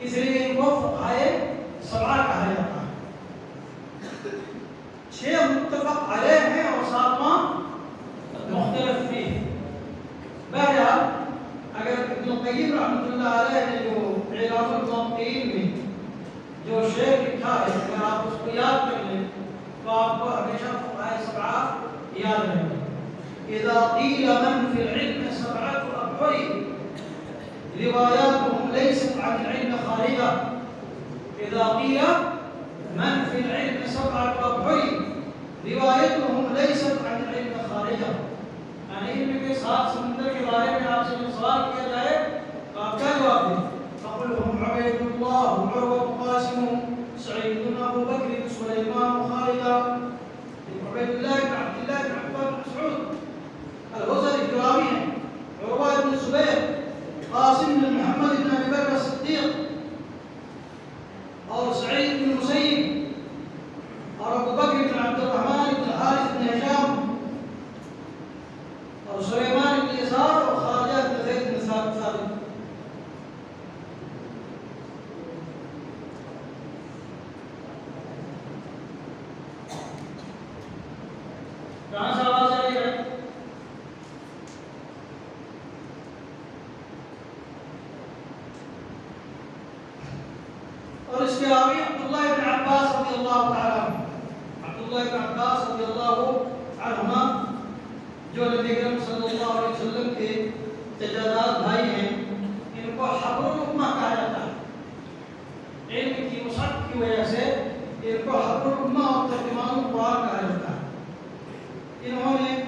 اس لیے ان کو فقہائے سبعہ کہا جاتا ہے. 6 متفق علیہ ہیں اور 7واں مختلف فی. بہرحال، اگر ابن القیم رحمۃ اللہ علیہ نے جو اعلام الموقعین میں جو شعر لکھا ہے، اگر آپ اس کو یاد کر لیں تو آپ کو ہمیشہ فقہائے سبعہ یاد رہیں گے. اذا قیل من فی العلم سبعۃ ابحر روایاتهم لیست عن العلم خارجہ. اذا قیل من فی العلم سبعۃ ابحر روایتهم لیست عن العلم خارجہ. یعنی علم کے 7 سمندر کے بارے میں آپ سے جو سوال کیا جائے تو آپ کیا جواب دیں؟ فقل هم عبید اللہ عروہ قاسم سعید ابو بکر سے راوی عبداللہ بن عباس رضی اللہ تعالیٰ عنہ، عبداللہ بن عباس رضی اللہ عنہما جو نبی اکرم صلی اللہ علیہ وسلم کے چچاداد بھائی ہیں، ان کو حبر الامہ کہا جاتا ہے۔ علم کی وسعت کی وجہ سے ان کو حبر الامہ اور ترجمان القرآن کہا جاتا ہے۔ انہوں نے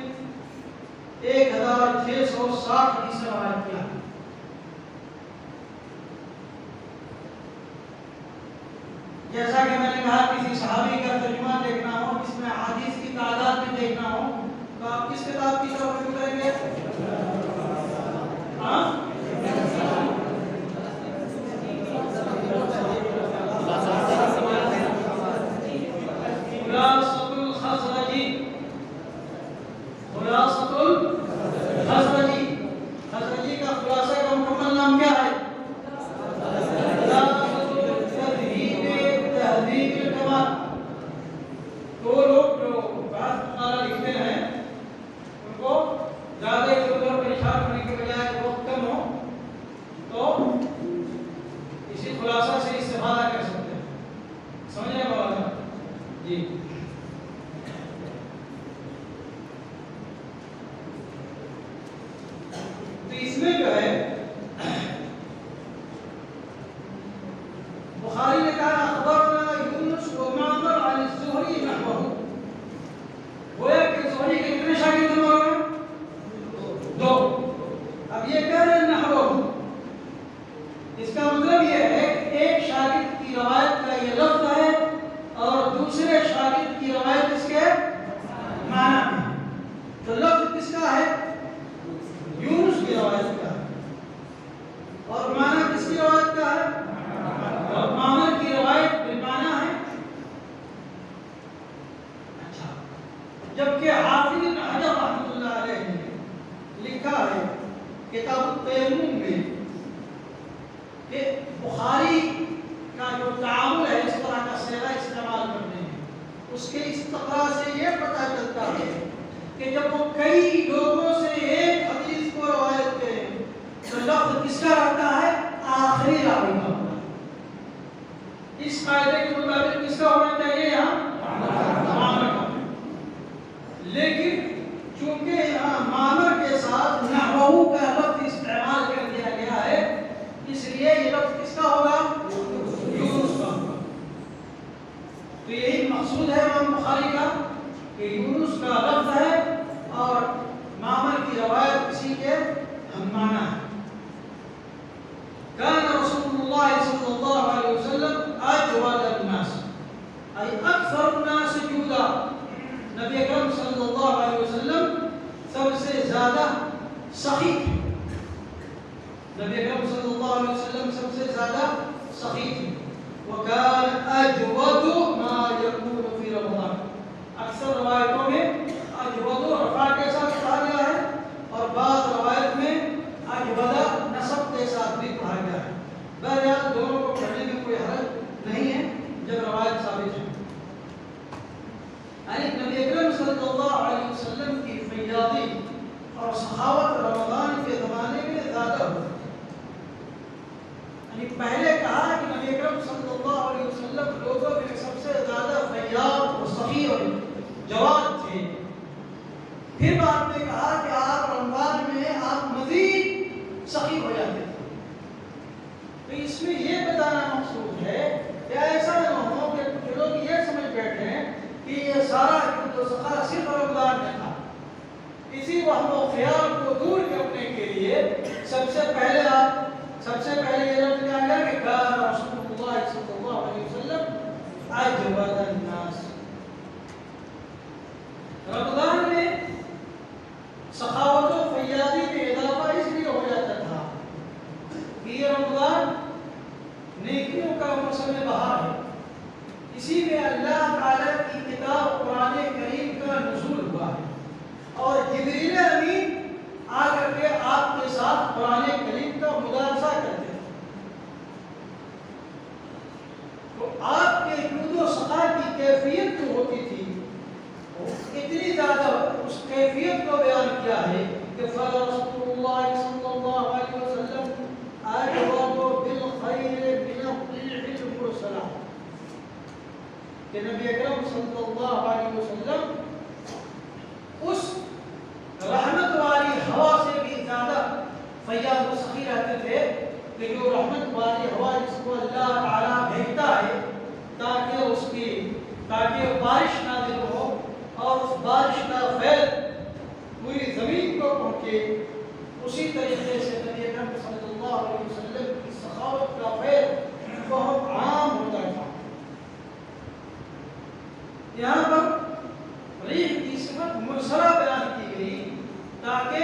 1660 حدیث روایت کیا۔ جیسا کہ میں نے کہا کسی صحابی کا ترجمہ دیکھنا ہو، اس میں احادیث کی تعداد بھی دیکھنا ہو، تو آپ کس کتاب کی طرف رجوع کریں گے؟ خلاصۃ الخزرجی، خلاصۃ الخزرجی، خزرجی کا خلاصہ کا مکمل نام کیا ہے؟ تو لوگ جو بات مطالعہ لکھتے ہیں ان کو زیادہ ادھر ادھر پریشان ہونے کے بجائے وقت کم ہو تو اسی خلاصہ سے استفادہ کر سکتے ہیں۔ سمجھ رہے مولانا جی؟ تو اس میں جو ہے بخاری نے کہا اخبرنا یونس و معمر عن الزہری نحوہ، گویا کہ زہری کے کتنے شاگرد ہیں؟ دو۔ اب یہ کہہ رہے ہیں نحوہ، اس کا مطلب یہ ہے کہ ایک شاگرد کی روایت کا یہ لفظ ہے اور دوسرے شاگرد کی روایت اس کے معنی میں۔ تو لفظ کس کا ہے؟ یونس کی روایت کا ہے، اور معنی کس کی روایت کا ہے؟ اور معمر کی روایت بالمعنی ہے۔ اچھا، جبکہ حافظ ابن حجر رحمۃ اللہ علیہ نے لکھا ہے کتاب التیمم میں کہ بخاری کا جو تعامل ہے اس طرح کا صیغہ استعمال کرتے ہیں، اس کے استقراء سے یہ پتہ چلتا ہے کہ جب وہ کئی لوگوں سے ایک حدیث کو روایت کریں تو لفظ کس کا رہتا ہے؟ آخری راوی کا ہوتا ہے۔ اس قاعدے کے مطابق کس کا ہونا چاہیے؟ یہاں معمر کا۔ لیکن چونکہ یہاں معمر کے ساتھ نحوہ کا لفظ استعمال کر دیا گیا ہے، اس لیے یہ لفظ کس کا ہوگا؟ یونس کا ہوگا۔ تو یہی مقصود ہے امام بخاری کا کہ یونس کا لفظ ہے اور معمر کی روایت کسی کے ہم معنی ہے۔ كان رسول الله صلى الله عليه وسلم أجود الناس، أي أكثر الناس جودا۔ نبی اکرم صلی اللہ علیہ وسلم سب سے زیادہ سخی تھے۔ نبی اکرم صلی اللہ علیہ وسلم سب سے زیادہ سخی تھے۔ وكان أجود ما يكون في رمضان، اکثر روایتوں میں اجود رفع کے ساتھ کہا گیا ہے اور بعض روایت میں اجود نصب کے ساتھ بھی کہا گیا ہے۔ بہرحال دونوں کو پڑھنے میں کوئی حرج نہیں ہے جب روایت ثابت ہے۔ یعنی نبی اکرم صلی اللہ علیہ وسلم کی فیاضی اور سخاوت رمضان کے زمانے میں زیادہ ہوتی ہے۔ یعنی پہلے کہا کہ نبی اکرم صلی اللہ علیہ وسلم لوگوں میں سب سے زیادہ فیاض اور سخی اور جواد تھے۔ پھر بعد میں کہا کہ آپ رمضان میں آپ مزید سخی ہو جاتے تھے۔ تو اس میں یہ بتانا مقصود ہے کہ ایسا نہ ہو کہ کچھ لوگ یہ سمجھ بیٹھے ہیں کہ یہ سارا جو سخا صرف رمضان میں تھا۔ اسی وہم و خیال کو دور کرنے کے لیے سب سے پہلے یہ لفظ کہا گیا کہ کان رسول اللہ صلی اللہ علیہ وسلم اجود الناس۔ رمضان میں سخاوت و فیاضی میں اضافہ اس لیے ہو جاتا تھا کہ یہ رمضان نیکیوں کا موسم بہار ہے، اسی میں اللہ تعالیٰ کی کتاب قرآن کریم کا نزول ہوا ہے اور جبریل امین آ کر کے آپ کے ساتھ قرآن کریم کا مدارسہ کرتے تھے۔ تو آپ کے جود و سخا کی کہ نبی اکرم صلی اللہ علیہ وسلم اس رحمت والی ہوا سے بھی زیادہ فیاض و سخی رہتے تھے کہ جو رحمت والی ہوا جس کو اللہ تعالیٰ بھیجتا ہے تاکہ بارش نازل ہو اور اس بارش کا فیض پوری زمین کو پہنچے، اسی طریقے سے نبی اکرم صلی اللہ علیہ وسلم کی سخاوت کا فیض بہت عام ہوتا تھا۔ یہاں پر ریح کی صفت مرسلہ بیان کی گئی تاکہ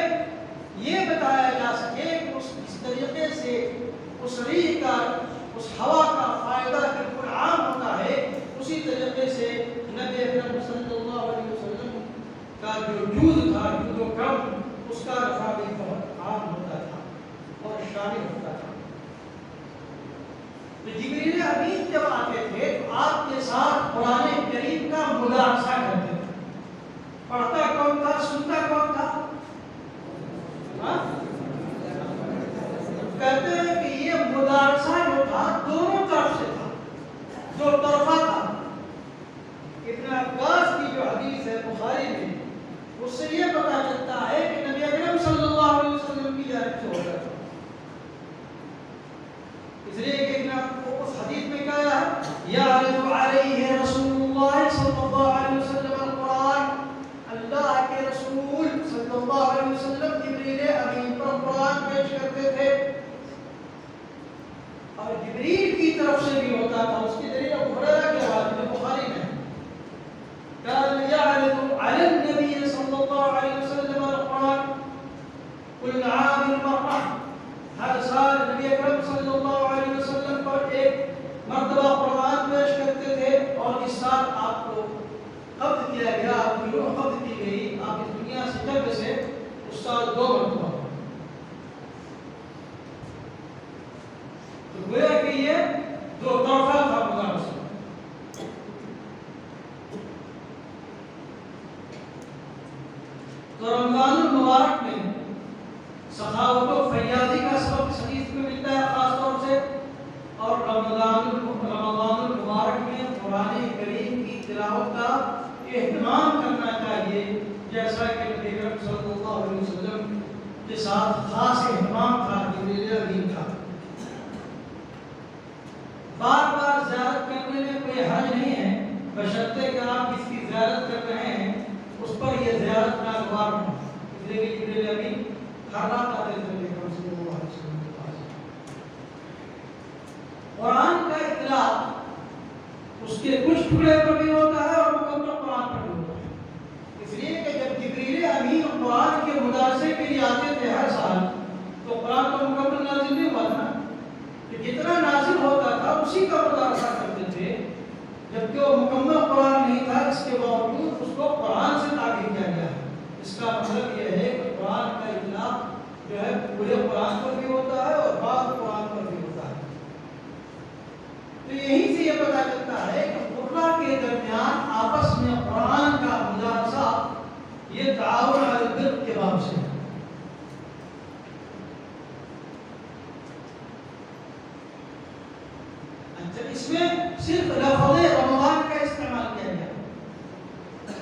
یہ بتایا جا سکے کہ اس طریقے سے اس ریح کا، اس ہوا کا فائدہ بالکل عام ہوتا ہے، اسی طریقے سے نبی اکرم صلی اللہ علیہ وسلم کا جو جود تھا، جود و کرم، اس کا نفع بھی بہت عام ہوتا تھا اور شامل ہوتا تھا۔ تو جبریل امین جب آتے تھے تو آپ کے ساتھ قرآن کریم کا مدارسہ کرتے تھے۔ پڑھتا کون تھا، سنتا کون تھا؟ کہتے ہیں کہ یہ مدارسہ جو تھا دونوں طرف سے تھا، دو طرفہ تھا۔ ابن عباس کی جو حدیث ہے بخاری میں، اس سے یہ پتہ چلتا ہے کہ نبی اکرم صلی اللہ علیہ وسلم کی جانب سے ہوتا تھا، اس لیے کہ اس حدیث میں کہا ہے یعرض علیہ رسول اللہ صلی اللہ علیہ وسلم القرآن، اللہ کے رسول صلی اللہ علیہ وسلم جبریل امین پر قرآن پیش کرتے تھے، اور جبریل کی طرف سے بھی ہوتا تھا۔ اس کی دلیل ابو ہریرہ کے حدیث میں بخاری میں كان يعرض على النبي صلى الله عليه وسلم القرآن كل عام مرة، ہر سال نبی اکرم صلی اللہ علیہ وسلم پر ایک مرتبہ قرآن پیش کرتے تھے، اور اس سال آپ کو قبض کیا گیا، آپ کی روح قبض کی گئی، آپ اس دنیا سے جب سے اس سال 2 مرتبہ۔ تو گویا کہ یہ دو طرفہ تھا مدارسہ۔ تو رمضان المبارک میں سخاوت و فیاضی کا سبب اس حدیث میں ملتا ہے خاص طور سے، اور رمضان المبارک میں قرآن کریم کی تلاوت کا اہتمام کرنا چاہیے، جیسا کہ نبی اکرم صلی اللہ علیہ وسلم کے ساتھ خاص اہتمام تھا، جبریل امین تھا۔ بار بار زیارت کرنے میں کوئی حرج نہیں ہے، بشرطے کہ آپ جس کی زیارت کر رہے ہیں اس پر یہ زیارت ناگوار ہو، اس لیے کہ جبریل امین ہر رات آتے تھے نبی اکرم صلی اللہ علیہ وسلم کے پاس۔ قرآن کا اطلاق اس کے کچھ ٹکڑے پر بھی ہوتا ہے اور مکمل قرآن پر بھی ہوتا ہے، اس لیے کہ جب جبریل امین قرآن کے مدارسے کے لیے آتے تھے ہر سال، تو قرآن تو مکمل نازل نہیں ہوا تھا، تو جتنا نازل ہوتا تھا اسی کا مدارسہ کرتے تھے، جبکہ وہ مکمل قرآن نہیں تھا، اس کے باوجود اس کو قرآن سے تعبیر کیا گیا ہے۔ اس کا مطلب یہ ہے کہ قرآن کا اطلاق جو ہے پورے قرآن پر بھی ہوتا ہے اور بعض قرآن پر بھی ہوتا ہے۔ تو یہیں سے یہ پتہ چلتا ہے کہ قرآن کے درمیان آپس میں قرآن کا مدارسہ یہ تعاون علی البر کے باب سے ہے۔ اس میں صرف لفظ رمضان کا استعمال کیا گیا،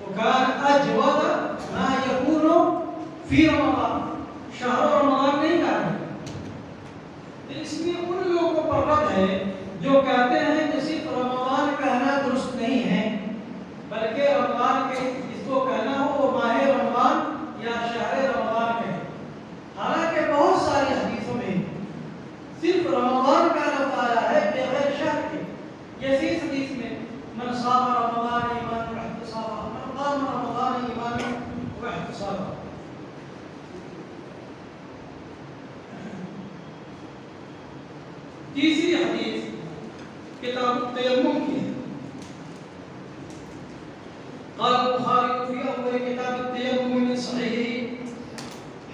وکان اجود ما یکون فی رمضان، شہر رمضان نہیں کہا ہے۔ اس میں ان لوگوں پر رد ہے جو کہتے ہیں کہ صرف رمضان کہنا درست نہیں ہے، بلکہ رمضان کے جس کو کہنا ہو وہ ماہ رمضان یا شہر رمضان کہے۔ حالانکہ بہت ساری حدیثوں میں صرف رمضان کا لفظ آیا ہے بغیر شہر کے، جیسی اس حدیث میں من صام رمضان ایمانا واحتسابا، من قام رمضان ایمانا واحتسابا۔ تیسری حدیث کتاب التیمم کی ہے۔ قال البخاری في اول كتاب التيمم من صحيحه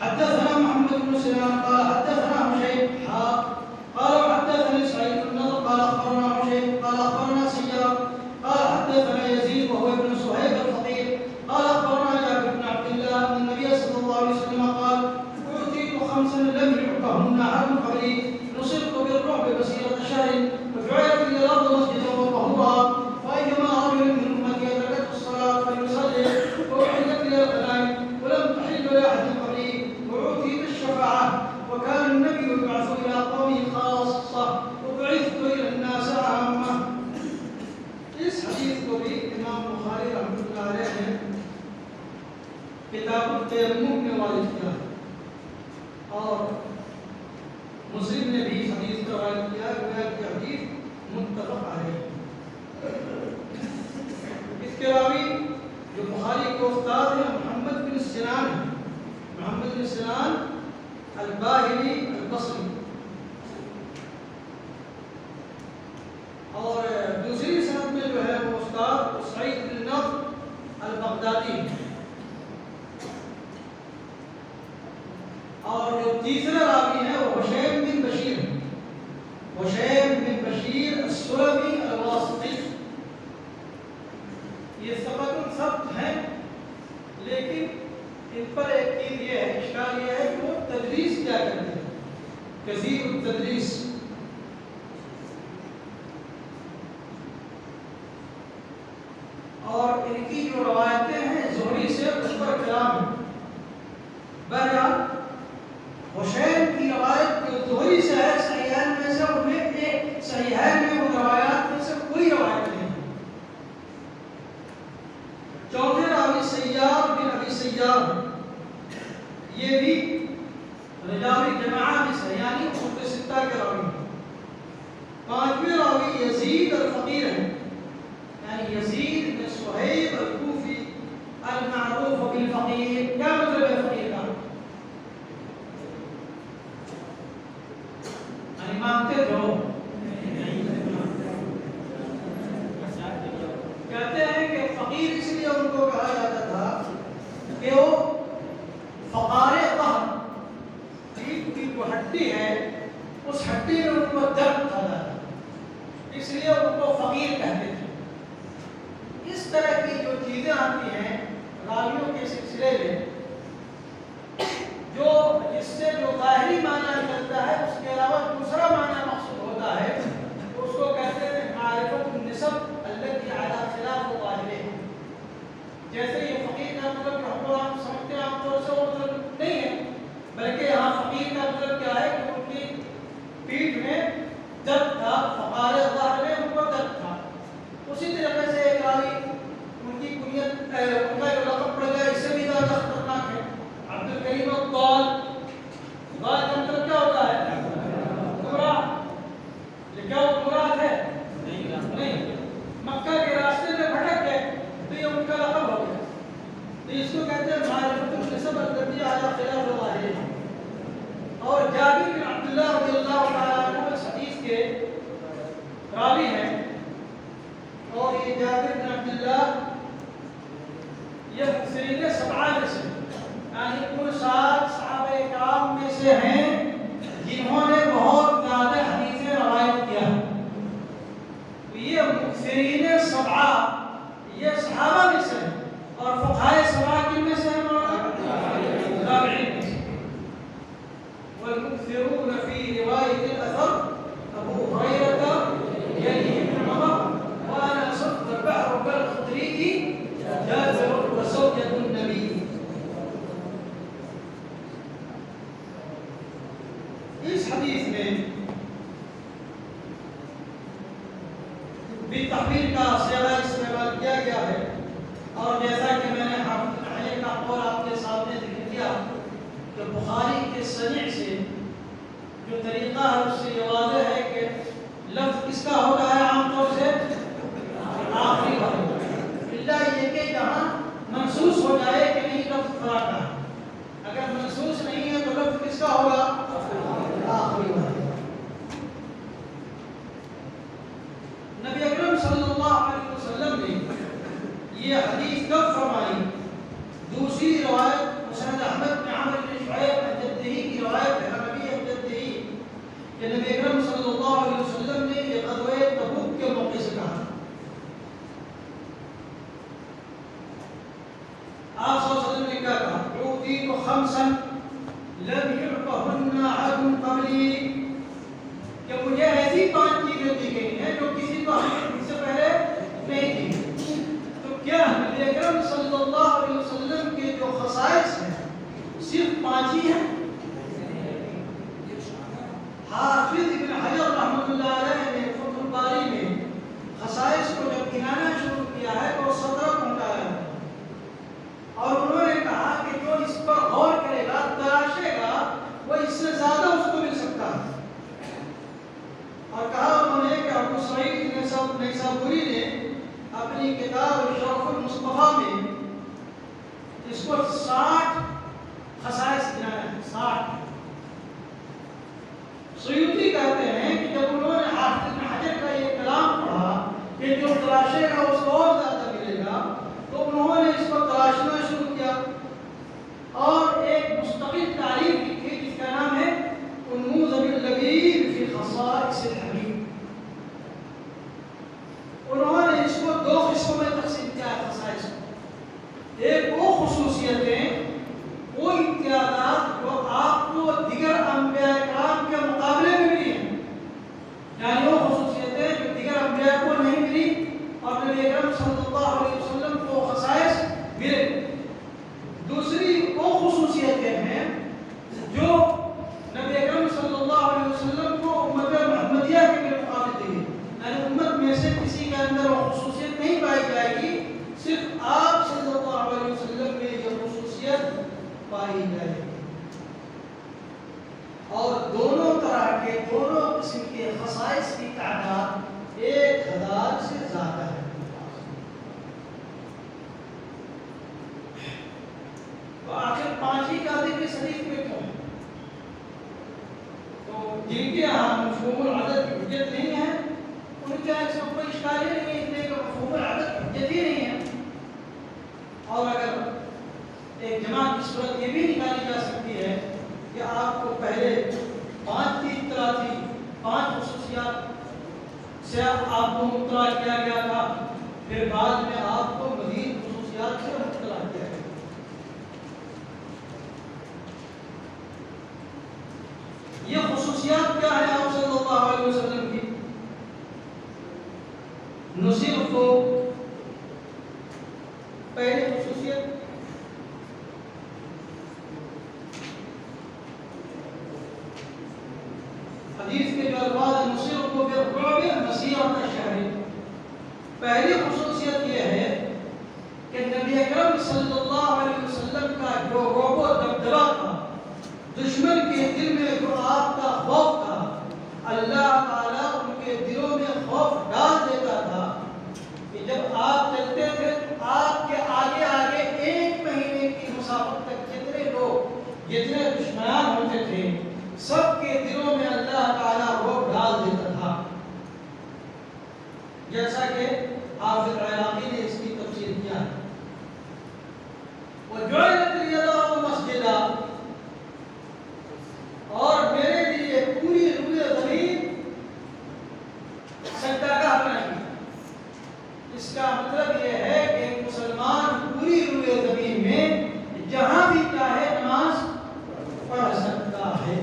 حدثنا محمد بن سلام قال حدثنا هشيم قال حدثني سعيد بن نضر قال اخبرنا هشيم قال اخبرنا سيار قال حدثنا يزيد وهو ابن صهيب الفقير قال اخبرنا جابر بن عبد الله ان النبي صلى الله عليه وسلم قال اعطيت خمسا لم يعطهن احد قبلي، نصرت بالرعب مسيرة شهر، وجعلت لي الارض مسجدا وطهورا، بخاری رحمۃ اللہ علیہ نے کتاب التیمم میں وارد کیا اور مسلم نے بھی حدیث کا وارد کیا کہ حدیث متفق علیہ۔ اس کے راوی جو بخاری کے استاد ہیں محمد بن سنان ہیں، محمد بن سنان الباہلی البصری، اور دوسری سند میں جو ہے وہ استاد سعید بن نضر البغدادی، اور جو تیسرا راوی ہے وہ حشیم بن بشیر، حشیم بن بشیر السلمی الواسطی۔ یہ ثقۃ ثبت ہیں، لیکن ان پر ایک چیز یہ ہے، اشکال یہ ہے کہ وہ تدریس کیا کرتے ہیں، کثیر التدریس۔ اور ان کی جو روایتیں ہیں زہری سے اس پر کلام ہے۔ بہرحال حشیم کی روایت جو زہری سے ہے صحیحین میں سے، ان میں ایک صحیحین میں وہ روایات میں سے کوئی روایت نہیں۔ چوتھے راوی سیار بن ابی سیار، یہ بھی رجال جماعہ میں سے یعنی کتب ستہ کے راوی ہیں۔ پانچویں راوی یزید الفقیر ہیں، یعنی یزید بن صہیب الکوفی المعروف بالفقیر۔ کیا مطلب ہے فقیر کا؟ یعنی مانگتے جو کہتے ہیں کہ فقیر اس لیے ان کو کہا جاتا تھا کہ وہ فقار ظہر، پیٹھ کی جو ہڈی ہے اس ہڈی میں ان کو درد تھا جاتا، اس لیے ان کو فقیر کہتے تھے۔ اس طرح کی جو چیزیں آتی ہیں راویوں کے سلسلے میں، جو اس سے جو ظاہری معنی نکلتا ہے اس کے علاوہ دوسرا معنی مقصود ہوتا ہے، تو اس کو کہتے ہیں معرفت النسب التي على خلاف ظاہرہ۔ جیسے یہ فقیر کا مطلب جو ہم لوگ سمجھتے ہیں عام طور سے وہ مطلب نہیں ہے، بلکہ یہاں فقیر کا مطلب کیا ہے کہ ان کی پیٹھ میں درد تھا، فقار ظہر میں ان کو درد تھا۔ اسی طریقے سے ایک راوی ان کی کنیت ان کا جو لقب پڑ گیا اس سے بھی زیادہ خطرناک ہے، عبد الکریم الضال۔ ضال کا مطلب کیا ہوتا ہے؟ گمراہ۔ لیکن وہ گمراہ تھے نہیں، مکہ کے راستے میں بھٹک گئے تو یہ ان کا لقب ہو گیا، تو اس کو کہتے ہیں معرفت النسب التي على خلاف ظاہرہ۔ اور جابر بن عبداللہ رضی اللہ تعالیٰ عنہ اس حدیث کے راوی ہیں، اور یہ جابر بن عبداللہ یہ مکثرین سبعہ میں سے، یعنی کل 7 صحابہ کرام میں سے ہیں جنہوں نے بہت زیادہ حدیثیں روایت کیا۔ تو یہ مکثرین سبعہ یہ صحابہ میں سے ہیں، اور فقہائے سبعہ کن میں سے ہیں؟ تابعین میں سے۔ والمكثرون في رواية الأثر أبو هريرة يليه ابن عمر وأنا صدق البحر كالقطريق جابر وزوجة النبي۔ اس حدیث میں بھی تحویل کا صیغہ استعمال کیا گیا ہے، اور جیسا کہ میں نے حافظ حجر کا قول آپ کے سامنے ذکر کیا کہ بخاری کے صنیع سے جو طریقہ ہے اس سے یہ واضح ہے کہ لفظ کس کا ہوتا ہے عام طور سے آخری والا، اللہ یہ کہ جہاں منصوص ہو جائے کہ نہیں لفظ فرا کا ہے، اگر منصوص نہیں ہے تو لفظ کس کا ہوگا؟ آخری والا۔ نبی اکرم صلی اللہ علیہ وسلم نے یہ حدیث کب فرمائی؟ دوسری روایت مسند احمد بن عمرو بن شعیب الجدہی کی روایت ہے، نبی الجدہی کہ نبی اکرم صلی اللہ علیہ وسلم نے یہ غزوہ تبوک کے موقع سے کہا۔ آپ صلی اللہ علیہ وسلم نے کیا کہا؟ اعطیت خمسا لم يعطهن احد قبلی، کہ مجھے ایسی 5 چیزیں دی گئی ہیں جو کسی کو اس سے پہلے نہیں تھی۔ تو کیا نبی اکرم صلی اللہ علیہ وسلم کے جو خصائص ہیں صرف 5 ہی ہیں؟ حافظ ابن حجر رحمۃ اللہ علیہ نے فتح الباری میں خصائص کو جب گنانا شروع کیا ہے تو 17 کتاب شرف المصطفیٰ میں اس کو 60 خصائص گنایا ہے. 60. سیوطی کہتے ہیں کہ جب انہوں نے حافظ ابن حجر کا یہ کلام پڑھا کہ جو تلاشے گا اس کو اور زیادہ ملے گا، تو انہوں نے اس کو تلاشنا شروع کیا اور ایک مستقل تعریف لکھی جس کا نام ہے النموذج اللبیب فی خصائص الحبیب. انہوں نے اس کو 2 قسموں میں تقسیم کیا ہے خصائص کو. ایک وہ خصوصیتیں، وہ امتیازات جو آپ کو دیگر انبیاء کرام کے مقابلے میں ملی ہیں، یعنی وہ خصوصیتیں جو دیگر انبیاء کو نہیں ملی اور نبی اکرم صلی اللہ علیہ وسلم کو خصائص ملے. دوسری وہ خصوصیتیں ہیں جو نبی اکرم صلی اللہ علیہ وسلم کو امت محمدیہ کے مقابلے دی، یعنی امت میں سے کسی کے اندر وہ خصوصیت نہیں پائی جائے گی، صرف آپ صلی اللہ علیہ وسلم میں یہ خصوصیت پائی جائے گی. اور دونوں طرح کے، دونوں قسم کے خصائص کی تعداد 1000 سے زیادہ ہے. تو آخر 5 ہی کا ذکر شریف میں کیوں ہے؟ تو جن کے یہاں مفہوم العدد کی حجت نہیں ہے ان کے اس میں کوئی اشکال ہی نہیں ہے، اس لیے کہ مفہوم العدد کی حجت ہی نہیں ہے. اور اگر ایک جماعت کی صورت یہ بھی نکالی جا سکتی ہے کہ آپ کو پہلے 5 کی اطلاع تھی، 5 خصوصیات سے آپ کو مطلع کیا گیا تھا، پھر بعد میں آپ کو مزید خصوصیات سے مطلع کیا گیا. یہ خصوصیات کیا ہے آپ صلی اللہ علیہ وسلم کی؟ نصیب کو پہلی خصوصیت حدیث کے جو الفاظ نصیب کو بالرعب مسیرۃ الشہر، پہلی خصوصیت یہ ہے کہ نبی اکرم صلی اللہ علیہ وسلم کا جو رعب و دبدبہ تھا، دشمن کے دل میں جو آپ کا خوف تھا، اللہ تعالیٰ ان کے دلوں میں خوف ڈال دیتا تھا کہ جب آپ چلتے تھے تو آپ کے آگے آگے 1 مہینے کی مسافت تک جتنے لوگ، جتنے دشمنان ہوتے تھے، سب کے دلوں میں اللہ تعالیٰ خوف ڈال دیتا تھا. جیسا کہ حافظ عراقی نے اس کی تفسیر کیا ہے. وَجُعِلَتِ الْيَدَ مَسْجِدًا، اور میرے لیے پوری روئے زمین سجدہ گاہ بنائی گئی. اس کا مطلب یہ ہے کہ مسلمان پوری روئے زمین میں جہاں بھی چاہے نماز پڑھ سکتا ہے.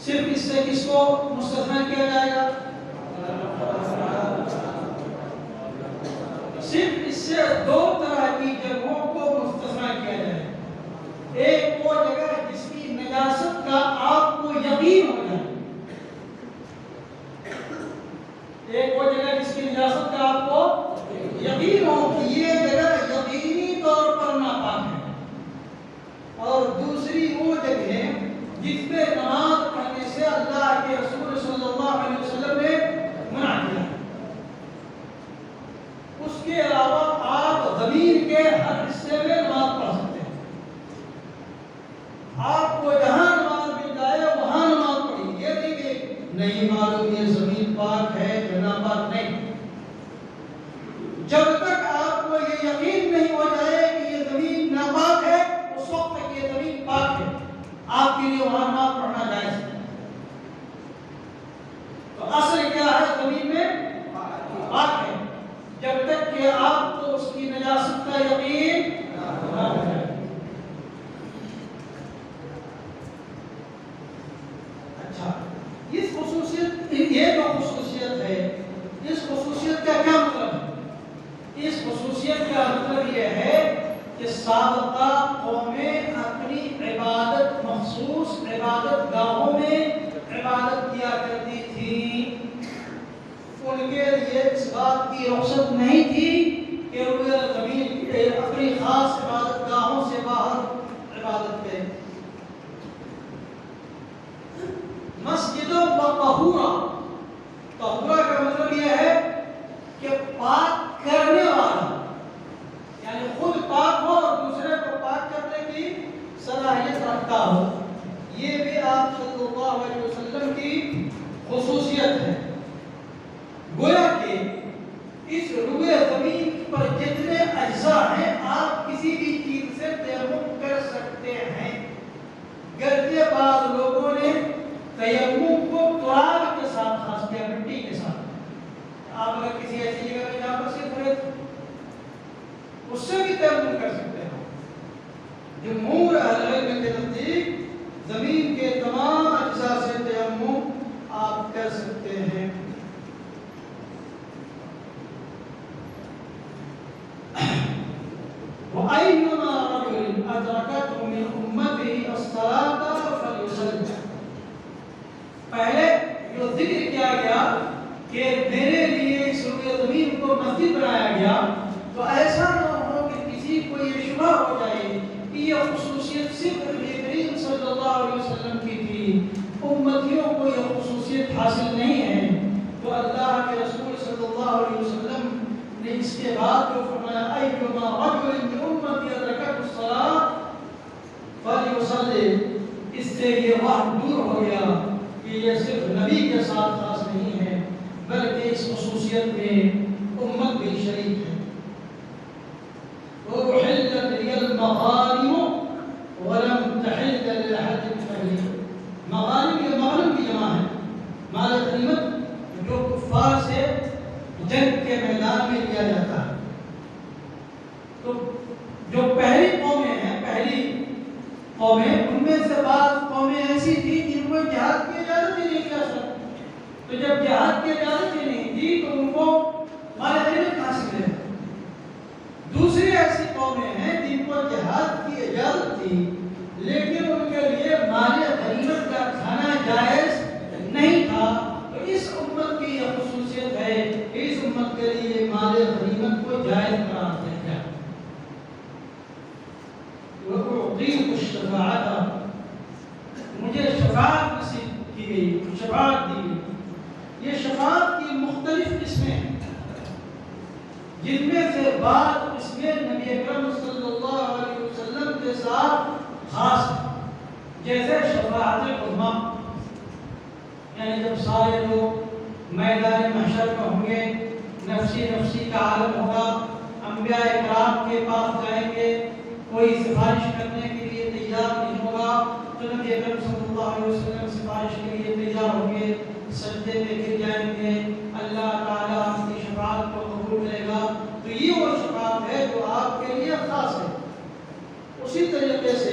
صرف اس سے کس کو مستثنیٰ کیا جائے گا؟ صرف اس سے 2 طرح کی جگہوں کو مستثنیٰ کیا جائے. ایک وہ جگہ جس کی نجاست کا آپ کو یقین ہو جائے، ایک وہ جگہ جس کی نجاست کا آپ کو یقین ہو کہ یہ جگہ یقینی طور پر ناپاک ہے، اور دوسری وہ جگہ جس میں نماز پڑھنے سے اللہ کے رسول صلی اللہ علیہ وسلم نے منع کیا. اس کے علاوہ آپ زمین کے ہر حصے میں نماز پڑھ سکتے ہیں. آپ کو جہاں نماز مل جائے وہاں نماز پڑھی. یہ نہیں کہ نہیں معلوم یہ زمین پاک ہے یا ناپاک، نہیں. جب تک آپ کو یہ یقین نہیں ہو جائے کہ یہ زمین ناپاک ہے، اس وقت تک یہ زمین پاک ہے، آپ کے لیے وہاں نماز پڑھنا جائز ہے. تو اصل کیا ہے؟ زمین میں پاک ہے، جب تک کہ آپ کو اس کی نجاست کا یقین نہ ہو جائے. اچھا، اس خصوصیت، یہ جو خصوصیت ہے، اس خصوصیت کا کیا مطلب ہے؟ اس خصوصیت کا مطلب یہ ہے کہ سابقہ قومیں اپنی عبادت، مخصوص عبادت گاہوں میں عبادت کیا کرتی تھی. ان کے لیے اس بات کی رخصت نہیں تھی کہ وہ زمین اپنی خاص عبادت گاہوں سے باہر عبادت کریں. مسجد طہورا، طہورا کا مطلب یہ ہے کہ پاک کرنے والا، یعنی خود پاک ہو اور دوسرے کو پاک کرنے کی صلاحیت رکھتا ہو. یہ بھی آپ صلی اللہ علیہ وسلم کی خصوصیت ہے. گویا کہ اس روئے زمین پر جتنے اجزاء ہیں آپ کسی بھی چیز سے تیمم کر سکتے ہیں. گرچہ بعض لوگوں نے تیمم کو تراب کے ساتھ خاص کیا، مٹی کے ساتھ. آپ اگر کسی ایسی جگہ پہ جہاں پر صرف ریت اس سے بھی تیمم کر سکتے ہیں. جمہور اہل علم کے نزدیک زمین کے تمام اجزاء سے تیمم آپ کر سکتے ہیں. وَأَيُّمَا رَجُلٍ أَدْرَكَتْهُ مِنْ أُمَّتِهِ الصَّلَاةَ فَلْيُصَلِّ. پہلے جو ذکر کیا گیا کہ میرے لیے اس روئے زمین کو مسجد بنایا گیا، تو ایسا نہ ہو کہ کسی کو یہ شبہ ہو جائے کہ یہ خصوصیت صرف نبی کریم صلی اللہ علیہ وسلم کی تھی، امتیوں کو یہ خصوصیت حاصل نہیں ہے. تو اللہ کے رسول صلی اللہ علیہ وسلم نے اس کے بعد جو فرمایا ایما رجل من امتی ادرکته الصلاۃ فلیصلی، اس سے یہ وهم دور ہو گیا کہ یہ صرف نبی کے ساتھ خاص نہیں ہے بلکہ اس خصوصیت میں امت بھی شریک ہے. وَأُحِلَّتْ لِيَ الْمَغَانِمُ وَلَمْ تَحِلَّ لِأَحَدٍ قَبْلِي. مغانم یہ مغنم کی جمع ہے، مال غنیمت جو کفار سے جنگ کے میدان میں لیا جاتا ہے. تو جو پہلی قومیں ہیں، پہلی قومیں، ان میں سے بعض قومیں ایسی تھی جن کو جہاد کی اجازت ہی نہیں کیا سکتا. تو جب جہاد کی اجازت ہی نہیں تھی تو ان کو مال غنیمت کہاں سے ملے؟ دوسری ایسی قومیں ہیں جن کو جہاد کی اجازت تھی لیکن ان کے لیے مال غنیمت کا کھانا جائز نہیں تھا. تو اس امت کی یہ خصوصیت ہے کہ اس امت کے لیے مال غنیمت کو جائز قرار دیا گیا. وَأُعْطِيتُ الشَّفَاعَةَ، مجھے شفاعت نصیب کی گئی، شفاعت دی گئی. یہ شفاعت کی مختلف قسمیں ہیں جن میں سے بعض قسمیں نبی اکرم صلی اللہ علیہ وسلم کے ساتھ خاص ہیں. جیسے شفاعت عظمیٰ، یعنی جب سارے لوگ میدان محشر میں ہوں گے، نفسی نفسی کا عالم ہوگا، انبیاء اکرام کے پاس جائیں گے، کوئی سفارش کرنے کے لیے تیار نہیں ہوگا تو نبی اکرم صلی اللہ علیہ وسلم سفارش کے لیے تیار ہوں گے، سجدے میں گر جائیں گے، اللہ تعالیٰ آپ کی شفاعت کو قبول کرے گا. تو یہ وہ شفاعت ہے جو آپ کے لیے خاص ہے. اسی طریقے سے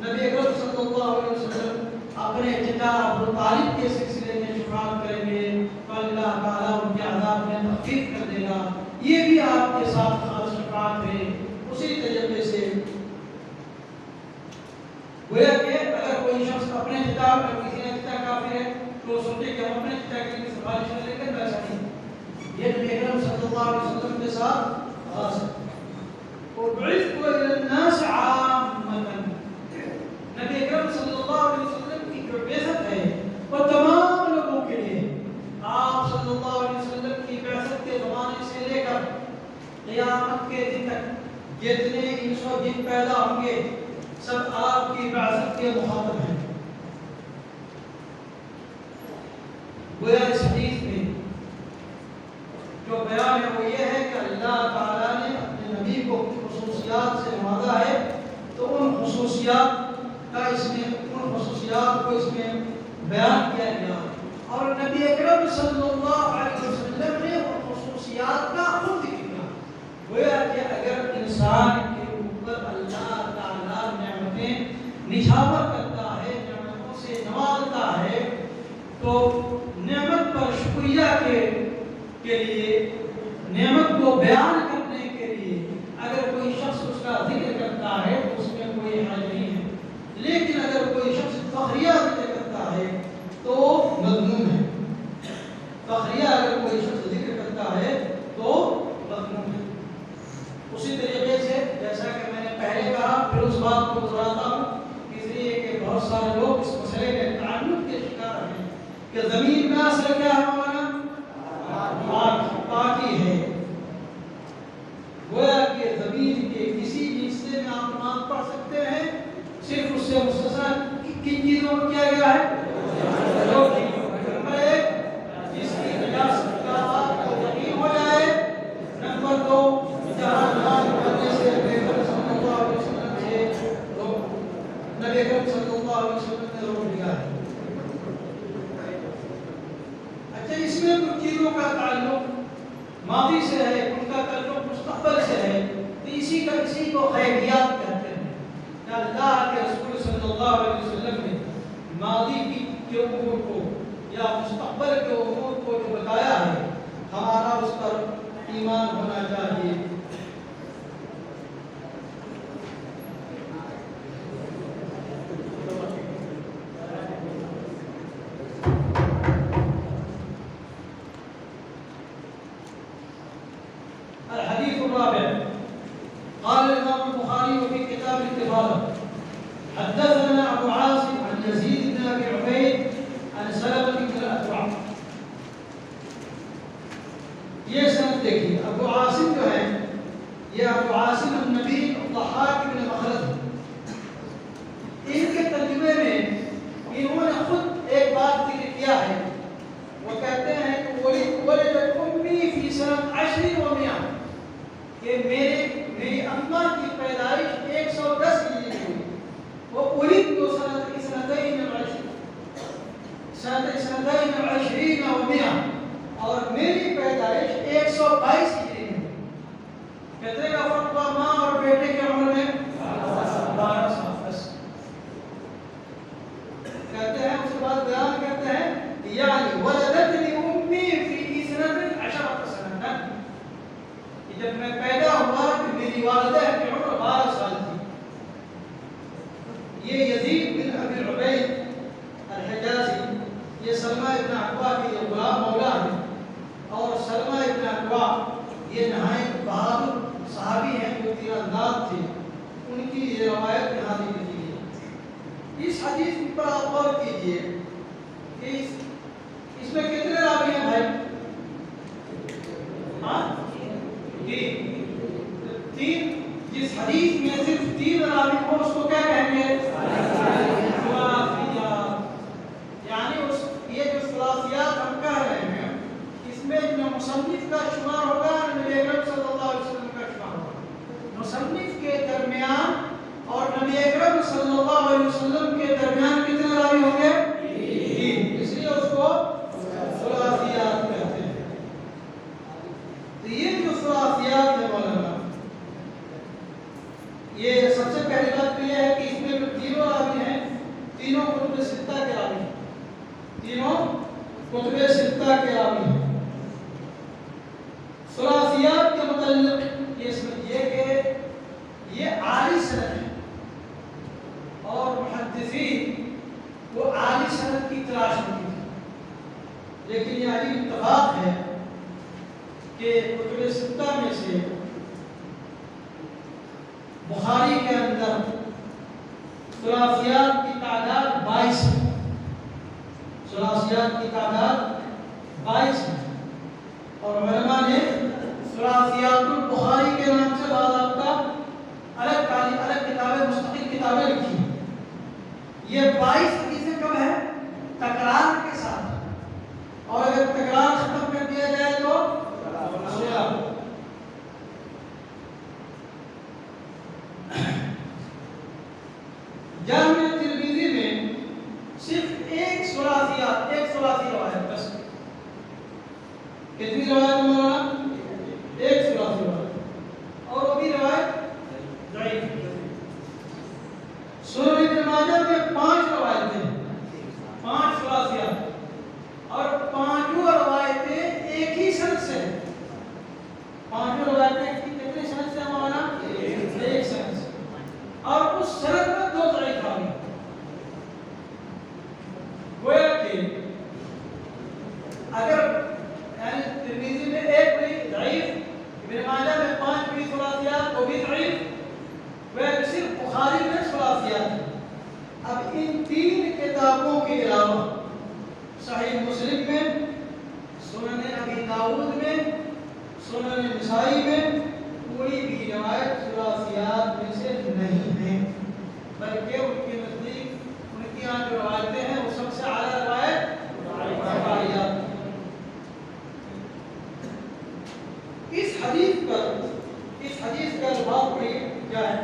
نبی اکرم صلی اللہ علیہ وسلم اپنے چچا ابو طالب کے سلسلے میں شفاعت کریں گے تو اللہ تعالیٰ ان کے عذاب میں تخفیف کر دے گا. یہ بھی آپ کے ساتھ خاص شفاعت ہے. اسی طریقے سے گویا کہ اگر کوئی شخص اپنے چچا پر کسی نے چچا کافر ہے تو سوچے کہ ہم اپنے چچا کے لیے سفارش کریں، لیکن ویسا نہیں. یہ نبی اکرم صلی اللہ علیہ وسلم کے ساتھ خاص ہے. وَبُعِثْتُ إِلَى النَّاسِ عَامَّةً، نبی اکرم صلی اللہ علیہ وسلم کی جو بعثت ہے وہ تمام لوگوں کے لیے. آپ صلی اللہ علیہ وسلم کی بعثت کے زمانے سے لے کر قیامت کے دن تک جتنے انس و جن پیدا ہوں گے سب آپ کی بعثت کے مخاطب ہیں. گویا اس حدیث میں جو بیان ہے وہ یہ ہے کہ اللہ تعالیٰ نے اپنے نبی کو خصوصیات سے نوازا ہے تو ان خصوصیات کو اس میں بیان کیا گیا. اور نبی اکرم صلی اللہ علیہ وسلم نے ان خصوصیات کا خود ذکر کیا. گویا کہ اگر انسان کے اوپر اللہ تعالیٰ نعمتیں نچھاور کرتا ہے، نعمتوں سے نوازتا ہے، تو نعمت پر شکریہ کے لیے، نعمت کو بیان کرنے کے لیے اگر کوئی شخص اس کا ذکر کرتا ہے تو اس میں کوئی حرج نہیں ہے. لیکن اگر کوئی شخص فخریہ ذکر کرتا ہے تو مذموم ہے. فخریہ اگر کوئی شخص ذکر کرتا ہے تو مذموم ہے. اسی طریقے سے جیسا کہ میں نے پہلے کہا، پھر اس بات کو دہراتا ہوں اس لیے کہ بہت سارے لوگ اس مسئلے کے تعلق کے شکار ہیں کہ زمین میں اصل کیا ہمارا پاکی ہے. حصے میں آپ نماز پڑھ سکتے ہیں، صرف اس سے مستثنا کن چیزوں کو کیا گیا ہے؟ دو چیزوں، نمبر ایک جس کی نجاست کا آپ کو یقین ہو جائے، نمبر دو جہاں نماز پڑھنے سے نبی اکرم صلی اللہ علیہ وسلم نے روک دیا ہے۔ اچھا، اس میں کچھ چیزوں کا تعلق ماضی سے ہے، ان کا تعلق مستقبل سے ہے، تو اسی کو غیبیات کہتے ہیں کہ اللہ کے رسول صلی اللہ علیہ وسلم نے ماضی کے امور کو یا مستقبل کے امور کو جو بتایا ہے، ہمارا اس پر ایمان ہونا چاہیے۔ الحديث الرابع قال الإمام البخاري في كتاب الكفارة حدثنا أبو عاصم عن يزيد بن أبي عبيد عن سلمة بن الأكوع۔ یہ سند دیکھیے، ابو عاصم جو ہے یہ ابو عاصم النبی الضحاک بن مخلد، ان کے ترجمے میں انہوں نے خود ایک بات ذکر کیا ہے، وہ کہتے ہیں کہ ولدت امی فی سنۃ 10 و 100، کہ میری اماں کی پیدائش 110 ہجری میں ہوئی، وہ ولدت سنۃ 22 و 100، اور میری پیدائش 122 ہجری میں ہوئی۔ کتنے کا فرق ہوا ماں اور بیٹے کے عمر میں؟ 12 سال بس۔ کہتے ہیں اس کے بعد بیان کرتے ہیں یعنی ولدتنی امی فی سنۃ 10 سنۃ، کہ جب میں پیدا ہوا تو میری والدہ کی عمر 12 سال تھی۔ یہ یزید بن ابی عبید الحجازی، یہ سلمہ ابن اکوع کے غلام مولا ہیں، اور سلمہ ابن اکوع یہ نہایت بہادر صحابی ہیں جو تیر انداز تھے، ان کی یہ روایت یہاں ذکر کی ہے۔ اس حدیث پر آپ غور کیجئے کہ اس میں کتنے راوی ہیں بھائی؟ تین۔ جس حدیث میں صرف 3 راوی ہو اس کو کیا کہیں گے؟ یعنی یہ جو ثلاثیات ہم کہہ رہے ہیں، اس میں جو مصنف کا شمار ہوگا نبی اکرم صلی اللہ علیہ وسلم کا شمار ہوگا۔ مصنف کے درمیان اور نبی اکرم صلی اللہ علیہ وسلم کے درمیان کتنے راوی ہوں گے؟ 3، اس لیے اس کو ثلاثیات کہتے ہیں۔ تو یہ جو ثلاثیات ہے مولانا، یہ سب سے پہلی بات یہ ہے کہ اس میں جو تینوں راوی ہیں، تینوں کتب ستہ کے راوی ہیں، تینوں کتب ستہ کے راوی ہیں۔ ثلاثیات کے متعلق یہ سمجھیے کہ یہ عالی سند ہے، اور محدثین وہ عالی سند کی تلاش ہوتی تھی، لیکن یہ عجیب اتفاق ہے کہ کتب ستہ میں سے بخاری کے اندر ثلاثیات کی تعداد 22 ہے، ثلاثیات کی تعداد 22 ہے، اور علماء نے ثلاثیات البخاری کے نام سے باضابطہ الگ کتابیں، مستقل کتابیں لکھی ہیں۔ یہ 22 حدیثیں کب ہے؟ تکرار کے ساتھ، اور اگر تکرار ختم کر دیا جائے تو 16۔ جامع ترمذی میں صرف ایک ثلاثی روایت بس۔ کتنی روایت مولانا؟ ایک ثلاثی روایت، اور وہ بھی روایت ضعیف۔ سنن ابن ماجہ میں 5 روایتیں، 5 ثلاثیات، اور 5 روایتیں ایک ہی سند سے ہیں۔ 5 روایتیں کتنے سند سے مولانا؟ ایک سند سے، اور اس سند میں 2 ضعیف راوی ہیں۔ گویا کہ اگر یعنی ترمذی میں ایک بھی ضعیف، ابن ماجہ میں 5 بھی ثلاثیات وہ بھی ضعیف، گویا کہ صرف بخاری میں ثلاثیات ہیں۔ اب ان 3 کتابوں کے علاوہ صحیح مسلم میں، سنن ابی داؤد میں، سنن نسائی میں کوئی بھی روایت ثلاثیات میں سے نہیں ہیں، بلکہ ان کے نزدیک ان کی یہاں جو روایتیں ہیں وہ سب سے اعلیٰ روایت رفاعیات۔ اس حدیث کا الفاظ پڑھیے کیا ہے؟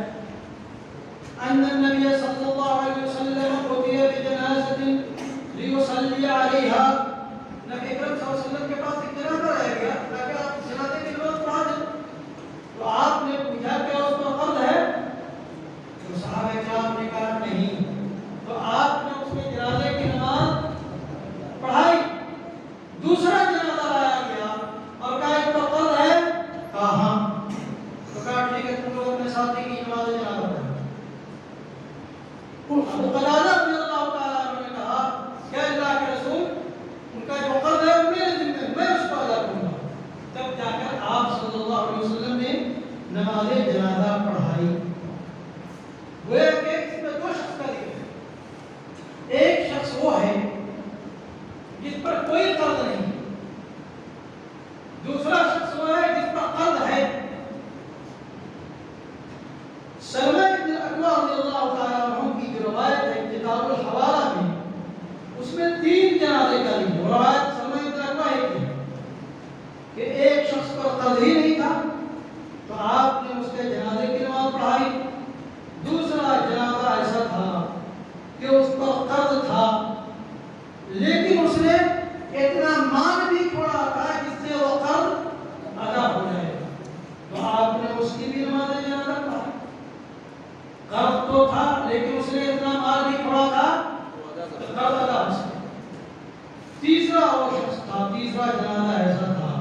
ان النبی صلی اللہ علیہ وسلم اتي بجنازة ليصلي عليها، نبی اکرم صلی اللہ علیہ وسلم کے پاس ایک جنازہ لایا گیا تاکہ آپ جنازے کی نماز پڑھا دیں، تو آپ نے پوچھا کیا اس پر قرض ہے؟ تو صحابہ کرام نے کہا نہیں، تو آپ نے اس کے جنازے کی نماز پڑھائی۔ دوسرا جنازہ لایا گیا اور کہا اس پر قرض ہے؟ کہا ہاں، تو کہا ٹھیک ہے تم لوگ اپنے ساتھی کی نماز جنازہ پڑھو۔ ابو قتادہ رضی اللہ تعالیٰ عنہ نے کہا کہ اللہ کے رسول ان کا جو قرض ہے میرے ذمہ، میں اس کو ادا کروں گا۔ تب جا کر آپ صلی اللہ علیہ وسلم نے نماز جنازہ پڑھائی۔ گویا کہ اس میں دو شخص کا ذکر ہے، ایک شخص وہ ہے جس پر کوئی قرض نہیں، دوسرا شخص وہ ہے جس پر قرض ہے۔ سلمہ بن الاکوع رضی اللہ تعالیٰ عنہ کی جو روایت ہے کتاب الحوالہ میں، اس میں 3 جنازے کا ذکر ہے۔ روایت سلمہ بن الاکوع ہے کہ ایک شخص پر قرض ہی نہیں تھا تو آپ نے اس کے جنازے کی نماز پڑھائی۔ دوسرا جنازہ ایسا تھا کہ اس پر قرض تھا لیکن اس نے اتنا مال بھی چھوڑا تھا جس سے وہ قرض ادا ہو جائے، تو آپ نے اس کی بھی نماز جنازہ پڑھائی۔ قرض تو تھا لیکن اس نے اتنا مال بھی چھوڑا تھا کہ قرض ادا ہو سکے۔ تیسرا وہ شخص تھا، تیسرا جنازہ ایسا تھا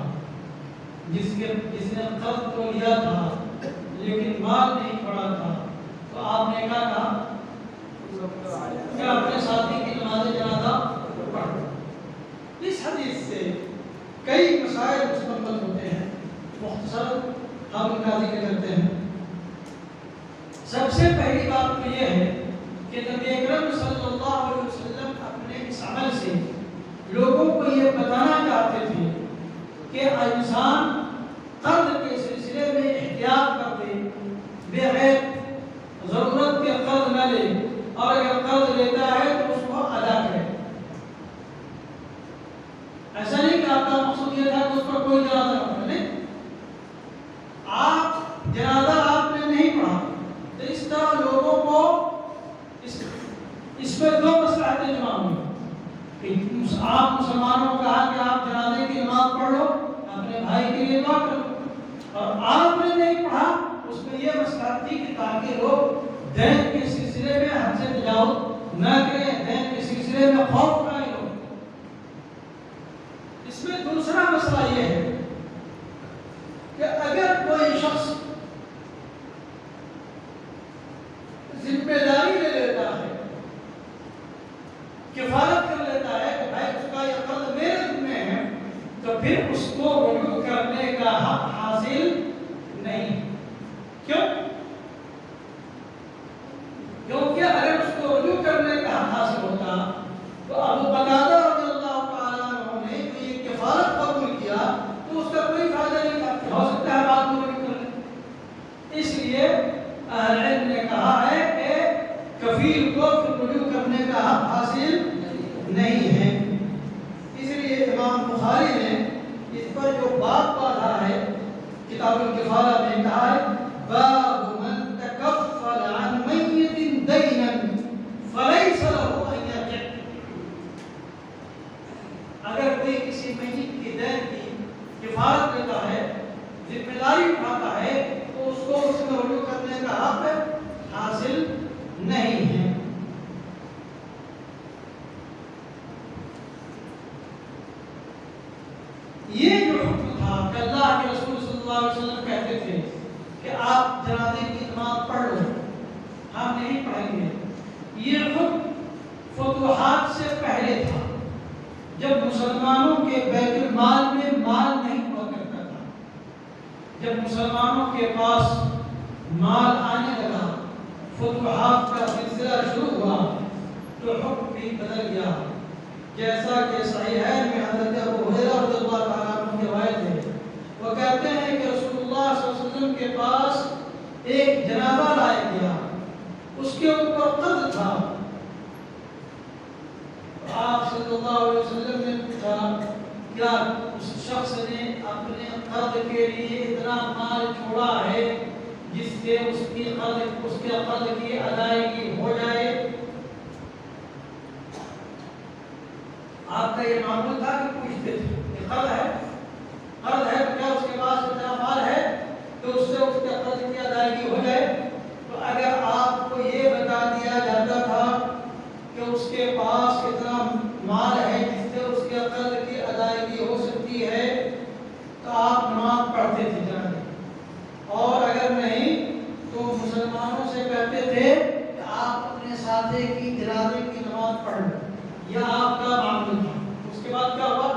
جس نے قرض تو لیا تھا لیکن مال نہیں چھوڑا تھا، تو آپ نے کہا تھا کہ اپنے ساتھی کی نماز جنازہ پڑھو۔ اس حدیث سے کئی مسائل مستنبط ہوتے ہیں، مختصر ہم ان کا ذکر کرتے ہیں۔ سب سے پہلی بات تو یہ ہے کہ نبی اکرم صلی اللہ علیہ وسلم اپنے اس عمل سے لوگوں کو یہ بتانا چاہتے تھے کہ انسان قرض کے سلسلے میں احتیاط کر دے، بغیر ضرورت کے قرض نہ لے، اور اگر قرض لیتا ہے تو اس کو ادا کرے۔ ایسا نہیں کہ آپ کا مقصود یہ تھا کہ اس پر کوئی جنازہ نہ پڑھے، آپ جنازہ آپ نے نہیں پڑھا، تو اس طرح لوگوں کو اس میں 2 مصلحتیں جمع ہوئی کہ آپ مسلمانوں کو کہا کہ آپ جنازے کی نماز پڑھ لو، اپنے بھائی کے لیے دعا کرو، اور آپ نے نہیں پڑھا، اس میں یہ مصلحت تھی کہ تاکہ لوگ دین کے سلسلے میں حد سے تجاوز نہ کریں، دین کے سلسلے میں خوف قائل ہو۔ اس میں دوسرا مسئلہ یہ ہے کہ اگر کوئی شخص ذمہ داری لے لیتا ہے، کفالت کر لیتا ہے کہ بھائی اس کا یہ قرض میرے ذمہ ہے، تو پھر اس کو رجوع کرنے کا حق حاصل نہیں۔ کیوں؟ کیونکہ اگر اس کو رجوع کرنے کا حق حاصل ہوتا تو ابو قتادہ رضی اللہ تعالیٰ عنہ نے جو یہ کفالت قبول کیا تو اس کا کوئی فائدہ نہیں تھا، ہو سکتا ہے بعد میں رجوع کر لیں۔ اس لیے اہل علم نے کہا ہے کہ کفیل کو پھر رجوع کرنے کا حق حاصل نہیں ہے۔ اس لیے امام بخاری نے اس پر جو باب باندھا ہے کتاب الکفالہ میں کہا ہے باب من تکفل عن میت دینا فلیس له ان یرجع۔ اگر کوئی کسی میت کی دین کی کفالت لیتا ہے، ذمہ داری اٹھاتا ہے، تو اس کو اس میں رجوع کرنے کا حق حاصل نہیں ہے۔ یہ جو حکم تھا کہ اللہ کے رسول صلی اللہ علیہ وسلم کہتے تھے کہ آپ جنازے کی نماز پڑھ لو، ہم نہیں پڑھیں گے، یہ حکم فتوحات سے پہلے تھا، جب مسلمانوں کے بیت المال میں مال نہیں ہوا کرتا تھا۔ جب مسلمانوں کے پاس مال آنے لگا، فتوحات کا سلسلہ شروع ہوا، تو حکم بھی بدل گیا۔ جیسا کہ صحیحین میں حضرت ابو ہریرہ رضی اللہ تعالیٰ عنہ کی روایت ہے، وہ کہتے ہیں کہ رسول اللہ صلی اللہ علیہ وسلم کے پاس ایک جنازہ لایا گیا اس کے اوپر قرض تھا. آپ صلی اللہ علیہ وسلم نے پوچھا کیا اس شخص نے اپنے قرض کے لیے اتنا مال چھوڑا ہے جس سے اس کے قرض کی ادائیگی ہو جائے؟ آپ کا یہ معمول تھا کہ پوچھتے تھے کہ قرض ہے تو کیا اس کے پاس اتنا مال ہے تو اس سے اس کے قرض کی ادائیگی ہو جائے؟ تو اگر آپ کو یہ بتا دیا جاتا تھا کہ اس کے پاس اتنا مال ہے جس سے اس کے قرض کی ادائیگی ہو سکتی ہے تو آپ نماز پڑھتے تھے جانے، اور اگر نہیں تو مسلمانوں سے کہتے تھے کہ آپ اپنے ساتھی کی جنازے کی نماز پڑھ لیں. یہ آپ کا معاملہ تھا. اس کے بعد کیا ہوا؟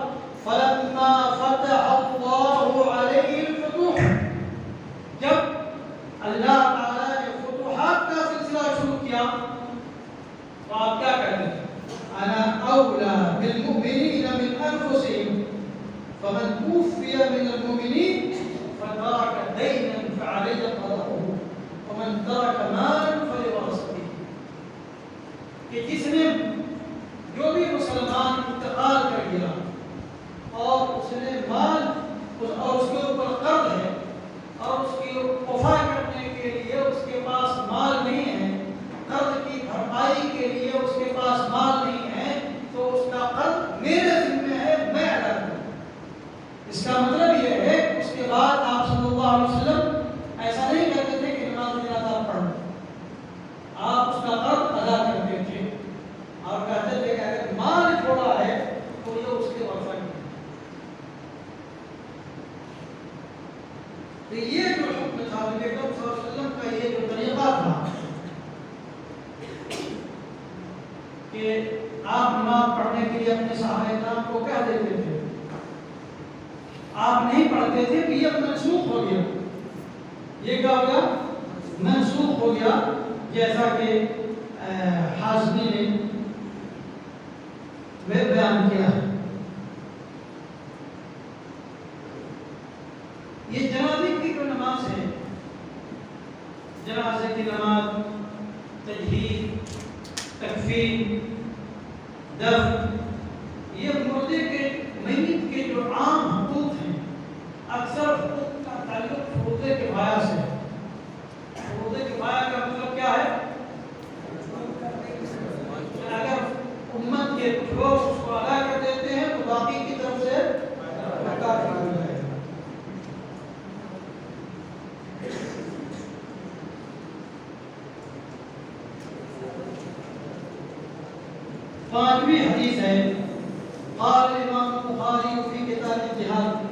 فَلَمَّا فَتَحَ اللَّهُ عَلَيْهِ الْفُتُوحَ، جب اللہ تعالیٰ نے فتوحات کا سلسلہ شروع کیا تو آپ کیا کہتے ہیں؟ أَنَا أَوْلَى بِالْمُؤْمِنِينَ مِنْ أَنفُسِهِمْ فَمَنْ تُوفِّيَ مِنَ الْمُؤْمِنِينَ فَتَرَكَ دَيْنًا فَعَلَيْهِ قَضَاؤُهُ وَمَنْ تَرَكَ مَالًا فَلِوَرَثَتِهِ، کہ جس نے جو بھی مسلمان انتقال کر گیا اور اس نے مال اور اس کے اوپر قرض ہے اور اس کی وفا کرنے کے لیے اس کے پاس مال نہیں ہے، قرض کی بھرپائی کے لیے اس کے پاس مال نہیں ہے، تو اس کا قرض میرے ذمہ ہے، میں ادا کروں. اس کا مطلب یہ ہے اس کے بعد آپ صلی اللہ علیہ وسلم ایسا نہیں کہتے تھے کہ نماز جنازہ پڑھ لو، آپ اس کا قرض ادا کرتے تھے اور کہتے تھے کہ اگر مال چھوڑا ہے تو یہ اس کے وفا کی. تو یہ جو حکم تھا نبی اکرم صلی اللہ علیہ وسلم کا، یہ جو طریقہ تھا کہ آپ نماز پڑھنے کے لیے اپنے صحابہ کرام کو کہہ دیتے تھے، آپ نہیں پڑھتے تھے کہ یہ منسوخ ہو گیا. یہ کیا ہو گیا؟ منسوخ ہو گیا، جیسا کہ حازمی نے بیان کیا ہے. یہ جنازے کی جو نماز ہے، جنازے کی نماز، تجہیز، تکفین، دفن، یہ مردے کے میت کے جو عام حقوق ہیں، اکثر حقوق کا تعلق فروض کفایہ سے. فروض کفایہ کا مطلب کیا ہے؟ اگر امت کے کچھ لوگ اس کو ادا کر دیتے ہیں تو باقی کی طرف سے کافی ہو جائے گا. پانچویں حدیث ہے، قال امام البخاری فی کتاب الجہاد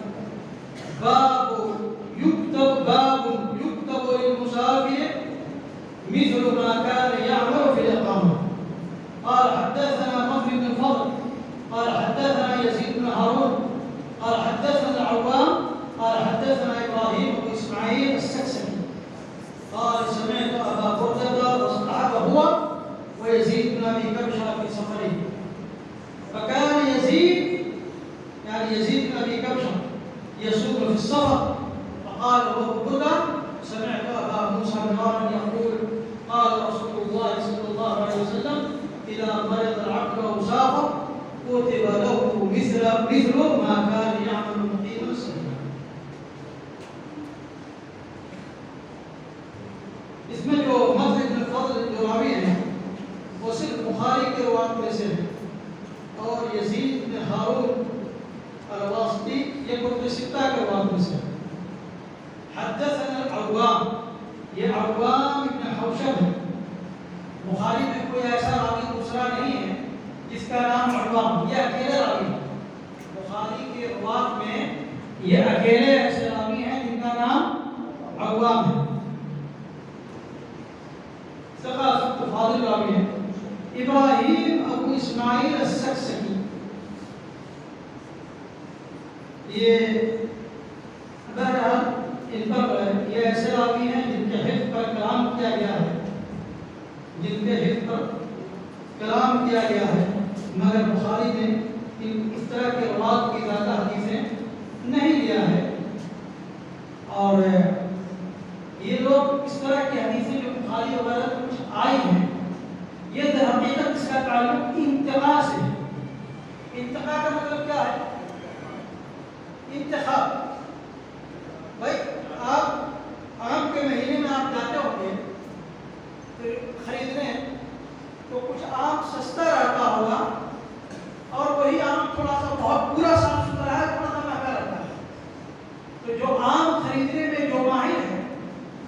باب یکتب للمسافر مثل ما كان يعمل في الإقامة. قال حدثنا مخلد بن الفضل قال حدثنا يزيد بن هارون قال حدثنا العوام قال حدثنا إبراهيم بن إسماعيل السكسكي قال سمعت أبا بردة وصحبه هو ويزيد بن أبي كبشة في سفره، فكان يزيد بن أبي كبشة يسوق في السفر، فقال أبو بردة سمعت أبا موسى بن يقول قال رسول الله صلى الله عليه وسلم إذا مرض العبد أو سافر كتب له مثل ما كان يعمل مقيما السنة. اس میں جو مخلد بن الفضل جو راوی ہیں وہ صرف بخاری کے روایت میں سے ہیں، اور یزید بن ہارون الواسطی یہ کتب ستہ کے روایت میں سے ہیں. حدثنا العوام، یہ عوام ابن حوشب ہے. بخاری میں کوئی ایسا راوی دوسرا نہیں ہے جس کا نام عوام، یہ اکیلے راوی ہیں. بخاری کے روایت میں یہ اکیلے ایسے راوی ہیں جن کا نام عوام ہے. ثقافت فاضل راوی ہے. ابراہیم ابو اسماعیل السکسکی، یہ بہرحال ان پر یہ ایسے راوی ہیں جن کے حفظ پر کلام کیا گیا ہے، مگر بخاری نے اس طرح کے روایت کی زیادہ حدیثیں نہیں لیا ہے. اور یہ لوگ اس طرح کی حدیثیں جو بخاری وغیرہ میں کچھ آئی ہیں، یہ در حقیقت اس کا تعلق انتقاء سے ہے۔ انتقاء کا مطلب کیا ہے؟ انتخاب۔ بھائی آپ آم کے مہینے میں آپ جاتے ہوں گے خریدنے، تو کچھ آم سستا رہتا ہوگا اور وہی آم تھوڑا سا بہت پورا صاف ستھرا ہے، تھوڑا سا مہنگا رہتا ہے۔ تو جو آم خریدنے میں جو ماہر ہے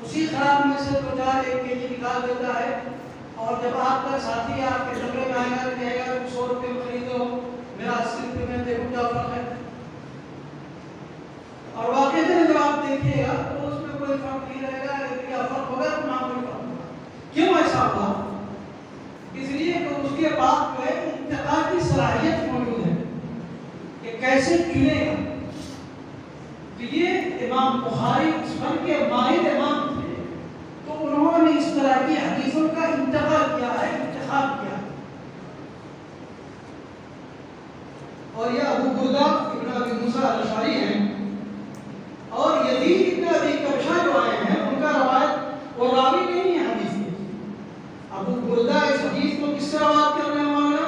اسی خراب میں سے 2-4 1 kg نکال دیتا ہے، اور جب آپ کا ساتھی آپ کے ڈبے میں آئے گا تو کہے گا 100 روپے میں خریدو، میرا 80 روپے میں، دیکھو کیا فرق ہے۔ اور واقعی جب آپ دیکھیے گا تو اس میں کوئی فرق نہیں رہے گا، کیا فرق ہوگا تو نہ کوئی فرق ہوگا۔ کیوں ایسا ہوا؟ اس لیے کہ اس کے پاس جو ہے انتقاء کی صلاحیت موجود ہے کہ کیسے چنے گا۔ تو یہ امام بخاری اس فن کے ماہر امام تھے، تو انہوں نے اس طرح کی حدیثوں کا انتقاء کیا ہے، انتخاب کیا ہے۔ اور یہ ابو بردہ ابن ابی موسیٰ الاشعری ہیں، اور یزید ابن ابی کبشہ جو آئے ہیں ان کا روایت وہ راوی نہیں ہے حدیث کے۔ ابو بردہ اس حدیث کو کس سے روایت کر رہے ہیں مولانا؟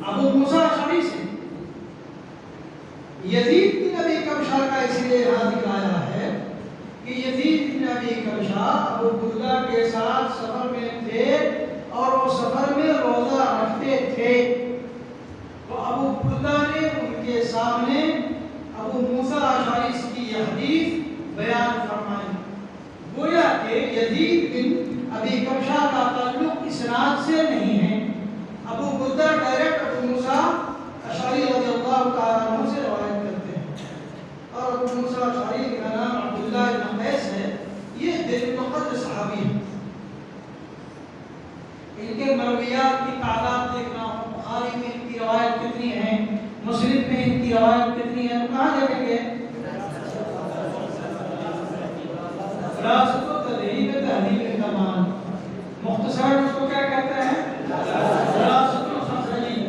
ابو موسیٰ الاشعری سے۔ یزید بن ابی کبشہ کا اس لیے ذکر آیا ہے کہ یزید بن ابی کبشہ ابو بردہ کے ساتھ سفر میں تھے اور وہ سفر میں روزہ رکھتے تھے، تو ابو بردہ نے ان کے سامنے ابو موسیٰ الاشعری کی یہ حدیث بیان فرمائی۔ گویا کہ یزید بن ابی کبشہ کا تعلق اسناد سے نہیں ہے، ابو بردہ ڈائریکٹ ابو موسیٰ الاشعری رضی اللہ تعالیٰ عنہ سے روایت کرتے ہیں۔ اور ابو موسیٰ الاشعری کا نام عبداللہ بن قیس ہے، یہ ذی القدر صحابی ہے۔ ان کے مرویات کی تعداد دیکھنا ہو، بخاری میں ان کی روایت کتنی ہے، مسلم میں ان کی روایت کتنی ہے، تو کہاں دیکھیں گے؟ خلاصۃ التہذیب تہذیب الکمال، مختصر اس کو کیا کہتے ہیں؟ خلاصۃ الخزرجی۔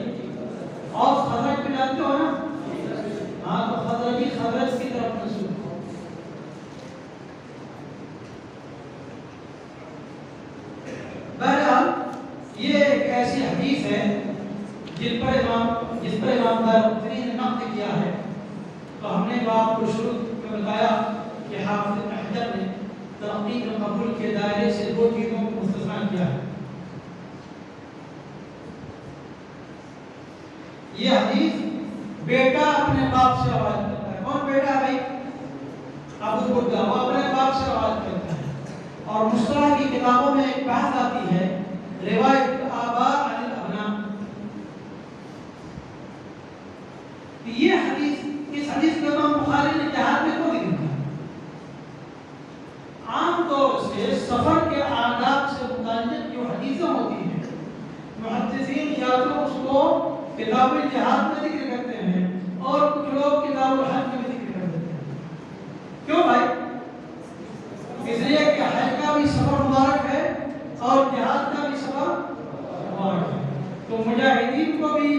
اور خزرج کو جانتے ہو نا؟ ہاں، تو خزرجی خزرج کی طرف منسوب ہو۔ بہرحال یہ ایک ایسی حدیث ہے جس پر امام دارقطنی نے نقد کیا ہے۔ تو ہم نے آپ کو شروع میں بتایا کہ حافظ ابن حجر نے تحقیق قبول کے دائرے سے 2 چیزوں کو مستثنیٰ کیا ہے۔ یہ حدیث بیٹا اپنے باپ سے روایت کرتا ہے۔ کون بیٹا ہے بھائی؟ ابو بردہ، وہ اپنے باپ سے روایت کرتا ہے۔ اور مصطلح کی کتابوں میں ایک بحث آتی ہے، روایت آباء عن الابناء۔ یہ حدیث، اس حدیث کو امام بخاری نے جہاد میں کیوں ذکر کیا؟ عام طور سے سفر کے آداب سے متعلق جو حدیثیں ہوتی ہیں، محدثین یا تو اس کو کتاب الجہاد میں ذکر کرتے ہیں اور کچھ لوگ کتاب الحج میں ذکر کر دیتے ہیں۔ کیوں بھائی؟ اس لیے کہ حج کا بھی سفر مبارک ہے اور جہاد کا بھی سفر مبارک ہے، تو مجاہدین کو بھی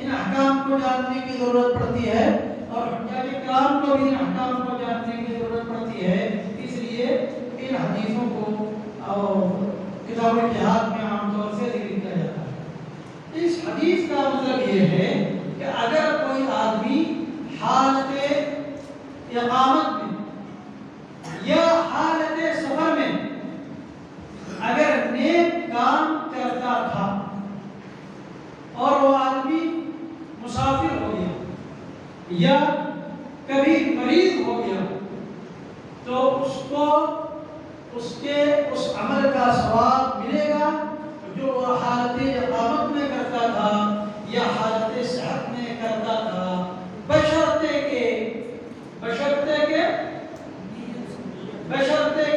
ان احکام کو جاننے کی ضرورت پڑتی ہے اور حجاج کرام کو بھی ان احکام کو جاننے کی ضرورت پڑتی ہے۔ اس لیے ان حدیثوں کو کتاب الجہاد میں عام طور سے ذکر کیا جاتا ہے۔ اس حدیث کا مطلب یہ ہے کہ اگر کوئی آدمی حالت اقامت میں یا حالت سفر میں اگر نیک کام کرتا تھا اور وہ آدمی مسافر ہو گیا یا کبھی مریض ہو گیا، تو اس کو اس کے اس عمل کا ثواب ملے گا جو وہ حالت اقامت میں کرتا تھا یا حالت صحت میں کرتا تھا، بشرطے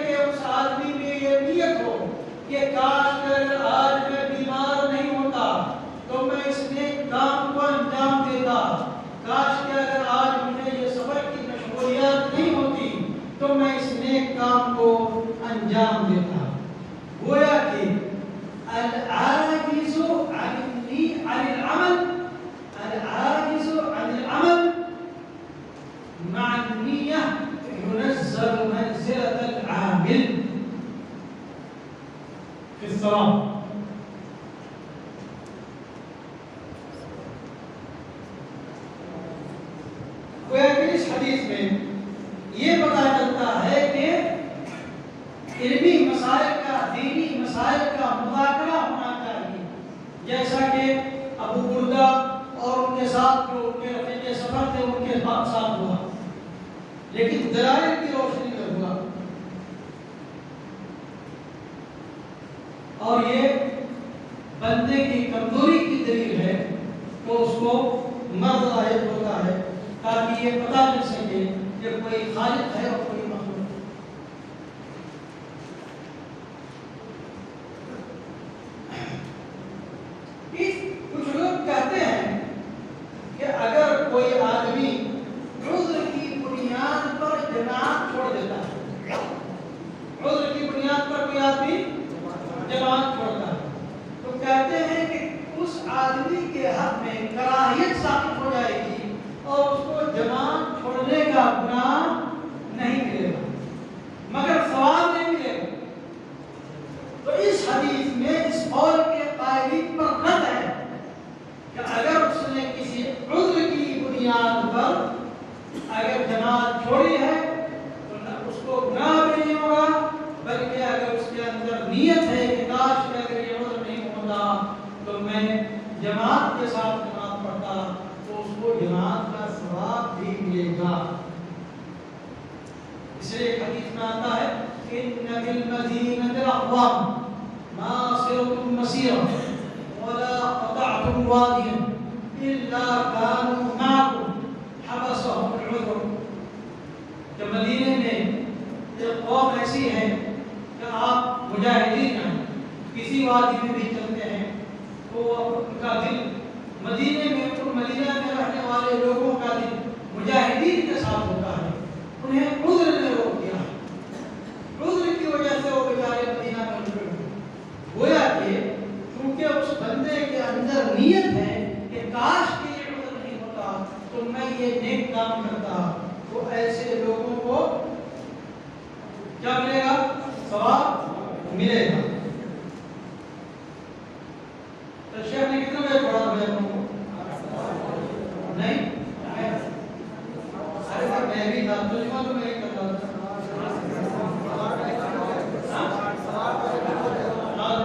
کہ اس آدمی میں یہ نیت ہو کہ کاش اگر آج میں بیمار نہیں ہوتا تو میں اس نیک کام کو انجام دیتا، کاش کہ اگر آج مجھے یہ سفر کی مشغولیات نہیں ہوتی تو میں اس نیک کام کو انجام دیتا۔ گویا کہ العاجز عن العمل مع النية ينزل منزلة العامل في الثواب. اس حدیث میں یہ پتہ چلتا ہے کہ علمی مسائل کا، دینی مسائل کا مذاکرہ ہونا چاہیے، جیسا کہ ابو بردہ اور ان کے ساتھ جو ان کے رفیق سفر تھے ان کے ساتھ ہوا، لیکن دلائل کی روشنی میں ہوا، اور یہ بندے کی کمزوری کی دلیل ہے تو اس کو مرد لاحق ہوتا ہے، تاکہ یہ پتہ چل سکے کہ کوئی خالق ہے اور کوئی مخلوق ہے۔ کچھ لوگ کہتے ہیں کہ اگر کوئی آدمی عذر کی بنیاد پر جماعت چھوڑ دیتا ہے، عذر کی بنیاد پر کوئی آدمی جماعت چھوڑتا ہے، تو کہتے ہیں کہ اس آدمی کے حق میں کراہیت ثابت ہو جائے گی اور اس کو جماعت چھوڑنے کا گناہ نہیں ملے گا مگر ثواب نہیں ملے گا۔ تو اس حدیث میں اس قول کے قائلین پر رد ہے کہ اگر اس نے کسی عذر کی بنیاد پر اگر جماعت چھوڑی ہے تو اس کو گناہ بھی نہیں ہوگا، بلکہ اگر اس کے اندر نیت ہے کہ کاش کہ اگر یہ عذر نہیں ہوتا تو میں جماعت کے ساتھ جماعت پڑھتا تو اس کو جماعت کا ثواب بھی ملے گا۔ اس لیے ایک حدیث میں آتا ہے ان بالمدینۃ اقوام ما سرتم مسیرا ولا قطعتم وادیا الا كانوا معكم حبسهم العذر، کہ مدینے میں ایک قوم ایسی ہے کہ آپ مجاہدین ہیں، کسی وادی میں بھی چلتے ہیں تو ان کا دل مدینے میں، مدینہ میں رہنے والے لوگوں کا دل مجاہدین کے ساتھ ہوتا ہے، انہیں عذر نے روک دیا، عذر کی وجہ سے وہ بیچارے مدینہ میں رکے ہوئے۔ گویا کہ کیونکہ اس بندے کے اندر نیت ہے کہ کاش کہ یہ عذر نہیں ہوتا تو میں یہ نیک کام کرتا، تو ایسے لوگوں کو کیا ملے گا؟ ثواب ملے گا۔ تو شیخ نے کتنا بجے پڑھا بھائی آپ کو؟ نہیں میں بھی تھا، ترجمہ تو میں ہی کر رہا تھا۔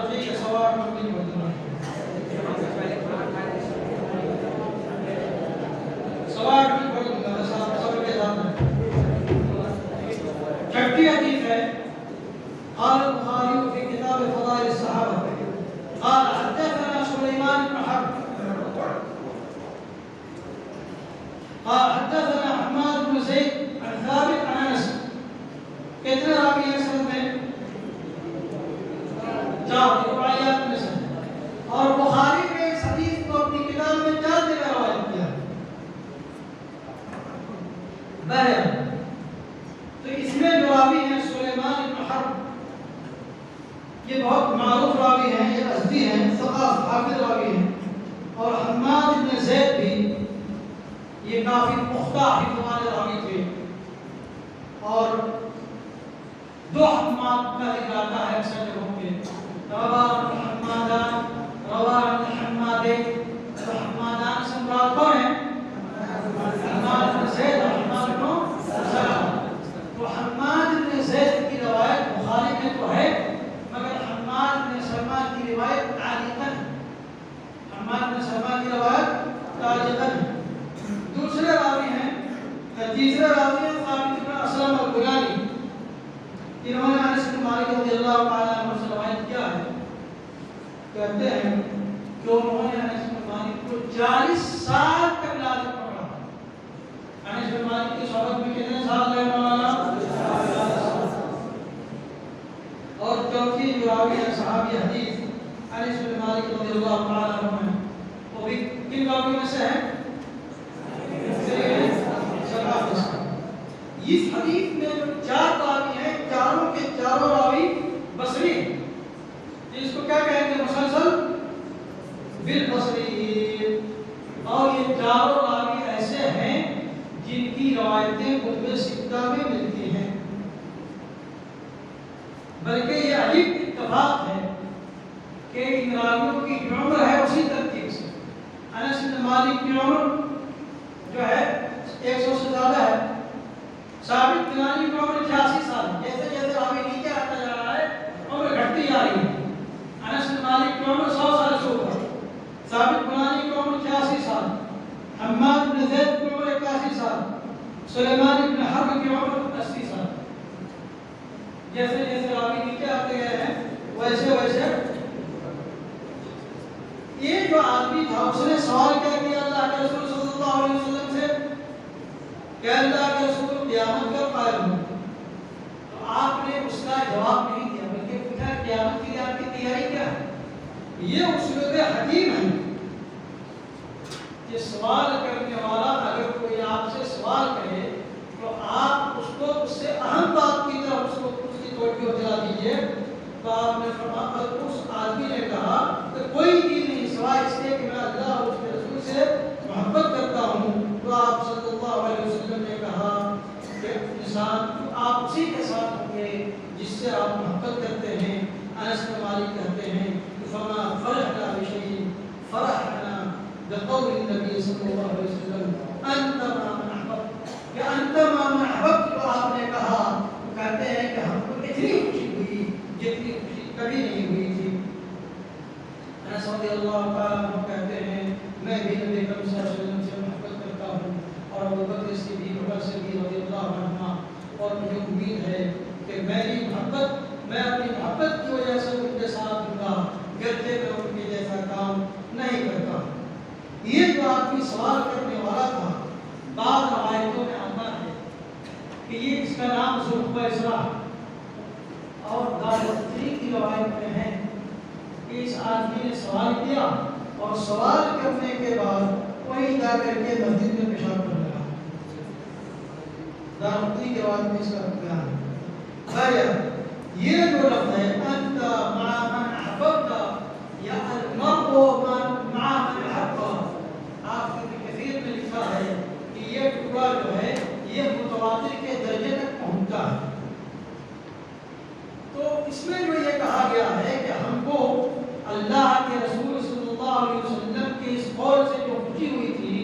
ٹھیک ہے، سوال مکمل پڑھ دوں، سوال بھی پڑھ دوں گا سب کے ساتھ۔ چھٹی حدیث ہے، قال البخاری في كتاب فضائل الصحابة قال حدثنا سليمان بن حرب قال حدثنا حماد بن زيد عن ثابت عن انس۔ کتنے راوی ہیں سند میں؟ 4 روایات میں سے، اور بخاری نے اس حدیث کو اپنی کتاب میں 4 جگہ روایت کیا ہے۔ بہرحال تو اس میں جو راوی ہیں سلیمان بن حرب، یہ بہت معروف راوی ہیں، یہ ازدی ہیں، ثقاف حافظ راوی ہیں، اور حماد بن زید بھی یہ کافی پختہ حفظ والے راوی تھے، اور 2 حماد کا ذکر آتا ہے اکثر جگہوں پہ، رواہ حمادان، رواہ حمادین، تو حمادان سے مراد کون ہیں؟ حماد بن زید اور حماد بن سلمہ۔ تو حماد بن زید کی روایت بخاری میں تو ہے، مگر حماد بن سلمہ کی روایت تعلیقاً، حماد بن سلمہ کی روایت تعلیقاً۔ دوسرے راوی ہیں، تیسرے راوی ہیں ثابت بن اسلم البنانی، انہوں نے انس بن مالک رضی اللہ تعالیٰ عنہ سے روایت کیا ہے، کہتے ہیں کہ انہوں نے انس بن مالک کو 40 سال تک لازم پکڑا۔ انس بن مالک کی صحبت میں کتنے سال رہے مولانا؟ 40 سال۔ اور چوتھی جو راوی ہے صحابی حدیث انس بن مالک رضی اللہ تعالیٰ عنہ، وہ بھی کن راوی میں سے ہیں؟ اس حدیث میں جو 4 راوی ہیں، چاروں کے چاروں راوی بصری ہیں، جس کو کیا کہتے ہیں؟ مسلسل بالبصری۔ اور یہ چاروں راوی ایسے ہیں جن کی روایتیں کتب ستہ میں ملتی ہیں، بلکہ یہ عجیب اتفاق ہے کہ ان راویوں کی جو عمر ہے اسی ترتیب سے انس بن مالک کی عمر جو ہے 100 سے زیادہ ہے، ثابت بنانی کی عمر 86 سال ہے۔ جیسے جیسے راوی نیچے آتا جا رہا ہے عمر گھٹتی جا رہی ہے۔ انس بن مالک کی عمر 100 سال سے اوپر، ثابت بنانی کی عمر 86 سال، حماد بن زید کی عمر 81 سال، سلیمان بن حرب کی عمر 80 سال۔ جیسے جیسے راوی نیچے آتے گئے ہیں ویسے ویسے یہ جو آدمی تھا اس نے سوال کیا اللہ کے رسول صلی اللہ علیہ وسلم سے کہ اللہ کے رسول قیامت کب قائم ہوگی؟ تو آپ نے اس کا جواب نہیں دیا بلکہ پوچھا قیامت کی آپ کی تیاری کیا ہے؟ یہ اسلوب حکیم ہے کہ سوال کرنے والا اگر کوئی آپ سے سوال کرے تو آپ اس کو اس سے اہم بات کی طرف اس کی توجہ دلا دیجیے۔ تو آپ نے فرمایا اس آدمی نے کہا کہ کوئی چیز نہیں سوائے اس کے کہ میں اللہ اور اس کے رسول سے محبت کرتا ہوں۔ تو آپ صلی اللہ علیہ وسلم نے کہا کہ انسان آپ اسی کے ساتھ ہوں گے جس سے آپ محبت کرتے ہیں۔ انس بن مالک کہتے ہیں فما فرحنا بشيء فرحنا بقول النبي صلی اللہ علیہ وسلم انت ما من احببت، کہ انت ما من احببت جو آپ نے کہا، کہتے ہیں کہ ہم کو اتنی خوشی ہوئی جتنی خوشی کبھی نہیں ہوئی تھی۔ انس رضی اللہ تعالیٰ عنہ کہتے ہیں میں بھی نبی کریم صلی اللہ علیہ وسلم سے محبت کرتا ہوں اور ابوبکر صدیق عمر صدیق رضی اللہ عنہ، اور مجھے امید ہے کہ میری محبت میں اپنی محبت کی وجہ سے ان کے ساتھ ہوں گا، گرچہ میں ان کے جیسا کام نہیں کرتا۔ یہ جو آدمی سوال کرنے والا تھا بعض روایتوں میں آتا ہے کہ یہ اس کا نام ذوالخویسرہ، اور دارقطنی کی روایت میں ہے کہ اس آدمی نے سوال کیا اور سوال کرنے کے بعد وہیں جا کر کے مسجد میں پیشاب کرنے لگا۔ دارقطنی کی روایت میں اس کا بیان ہے۔ یہ جو لفظ ہے انت مع من احببت یا المرء مع من احب، آپ ابن کثیر میں لکھا ہے کہ یہ ٹکڑا جو ہے یہ متواتر کے درجے تک پہنچتا ہے۔ تو اس میں جو یہ کہا گیا ہے کہ ہم کو اللہ کے رسول صلی اللہ علیہ وسلم کے اس قول سے جو خوشی ہوئی تھی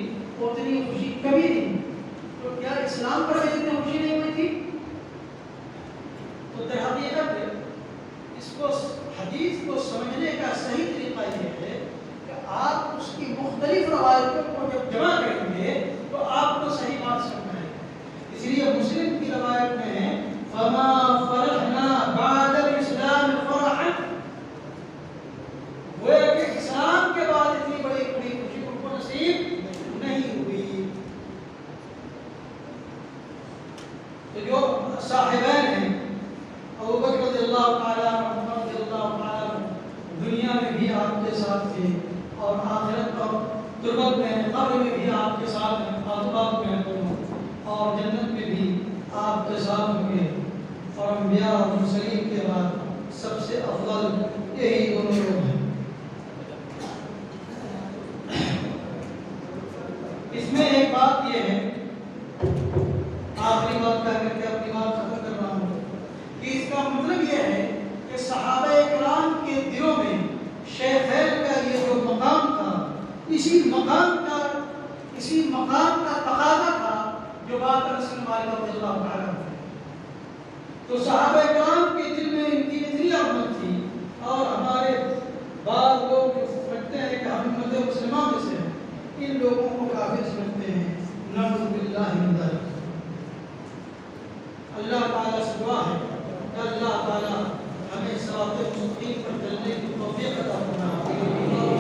اتنی خوشی کبھی نہیں، تو کیا اسلام پر بھی اتنی خوشی نہیں ہوئی تھی؟ تو در حقیقت اس کو حدیث کو سمجھنے کا صحیح طریقہ یہ ہے کہ آپ اس کی مختلف روایتوں کو جب جمع کریں گے تو آپ کو صحیح بات سمجھ آئے گی۔ اس لیے مسلم کی روایت میں ہے فما فرحنا بعد الاسلام فرحا، وہ کہ اسلام کے بعد اتنی بڑی خوشی ان کو نصیب نہیں ہوئی۔ تو جو صاحبین ہیں ابوبکر رضی اللہ تعالیٰ عنہ، عمر رضی اللہ تعالیٰ عنہ، دنیا میں بھی آپ کے ساتھ تھے اور آخرت اور تربت میں قبر میں بھی آپ کے ساتھ ہیں، آداب میں دونوں، اور جنت میں بھی آپ کے ساتھ ہوں گے، اور انبیاء اور مرسلین کے بعد سب سے افضل یہی دونوں لوگ ہیں۔ اس میں ایک بات یہ ہے، آخری بات کہہ کر کے اپنی بات ختم کر رہا ہوں، کہ اس کا مطلب یہ ہے کہ صحابہ کرام کے دلوں میں شیخین کا یہ جو مقام تھا، اسی مقام کا تقاضا تھا جو بات انس بن مالک رضی اللہ تعالیٰ عنہ۔ تو صحابہ کرام کے دل میں ان کی اتنی عظمت تھی، اور ہمارے بعض لوگ جو سمجھتے ہیں کہ ہم امت مسلمہ میں سے ہیں، ان لوگوں کو کافر سمجھتے ہیں، نعوذ باللہ من ذلک۔ اللہ تعالیٰ سے دعا ہے کہ اللہ تعالیٰ ہمیں صراط مستقیم پر چلنے کی توفیق عطا فرمائے۔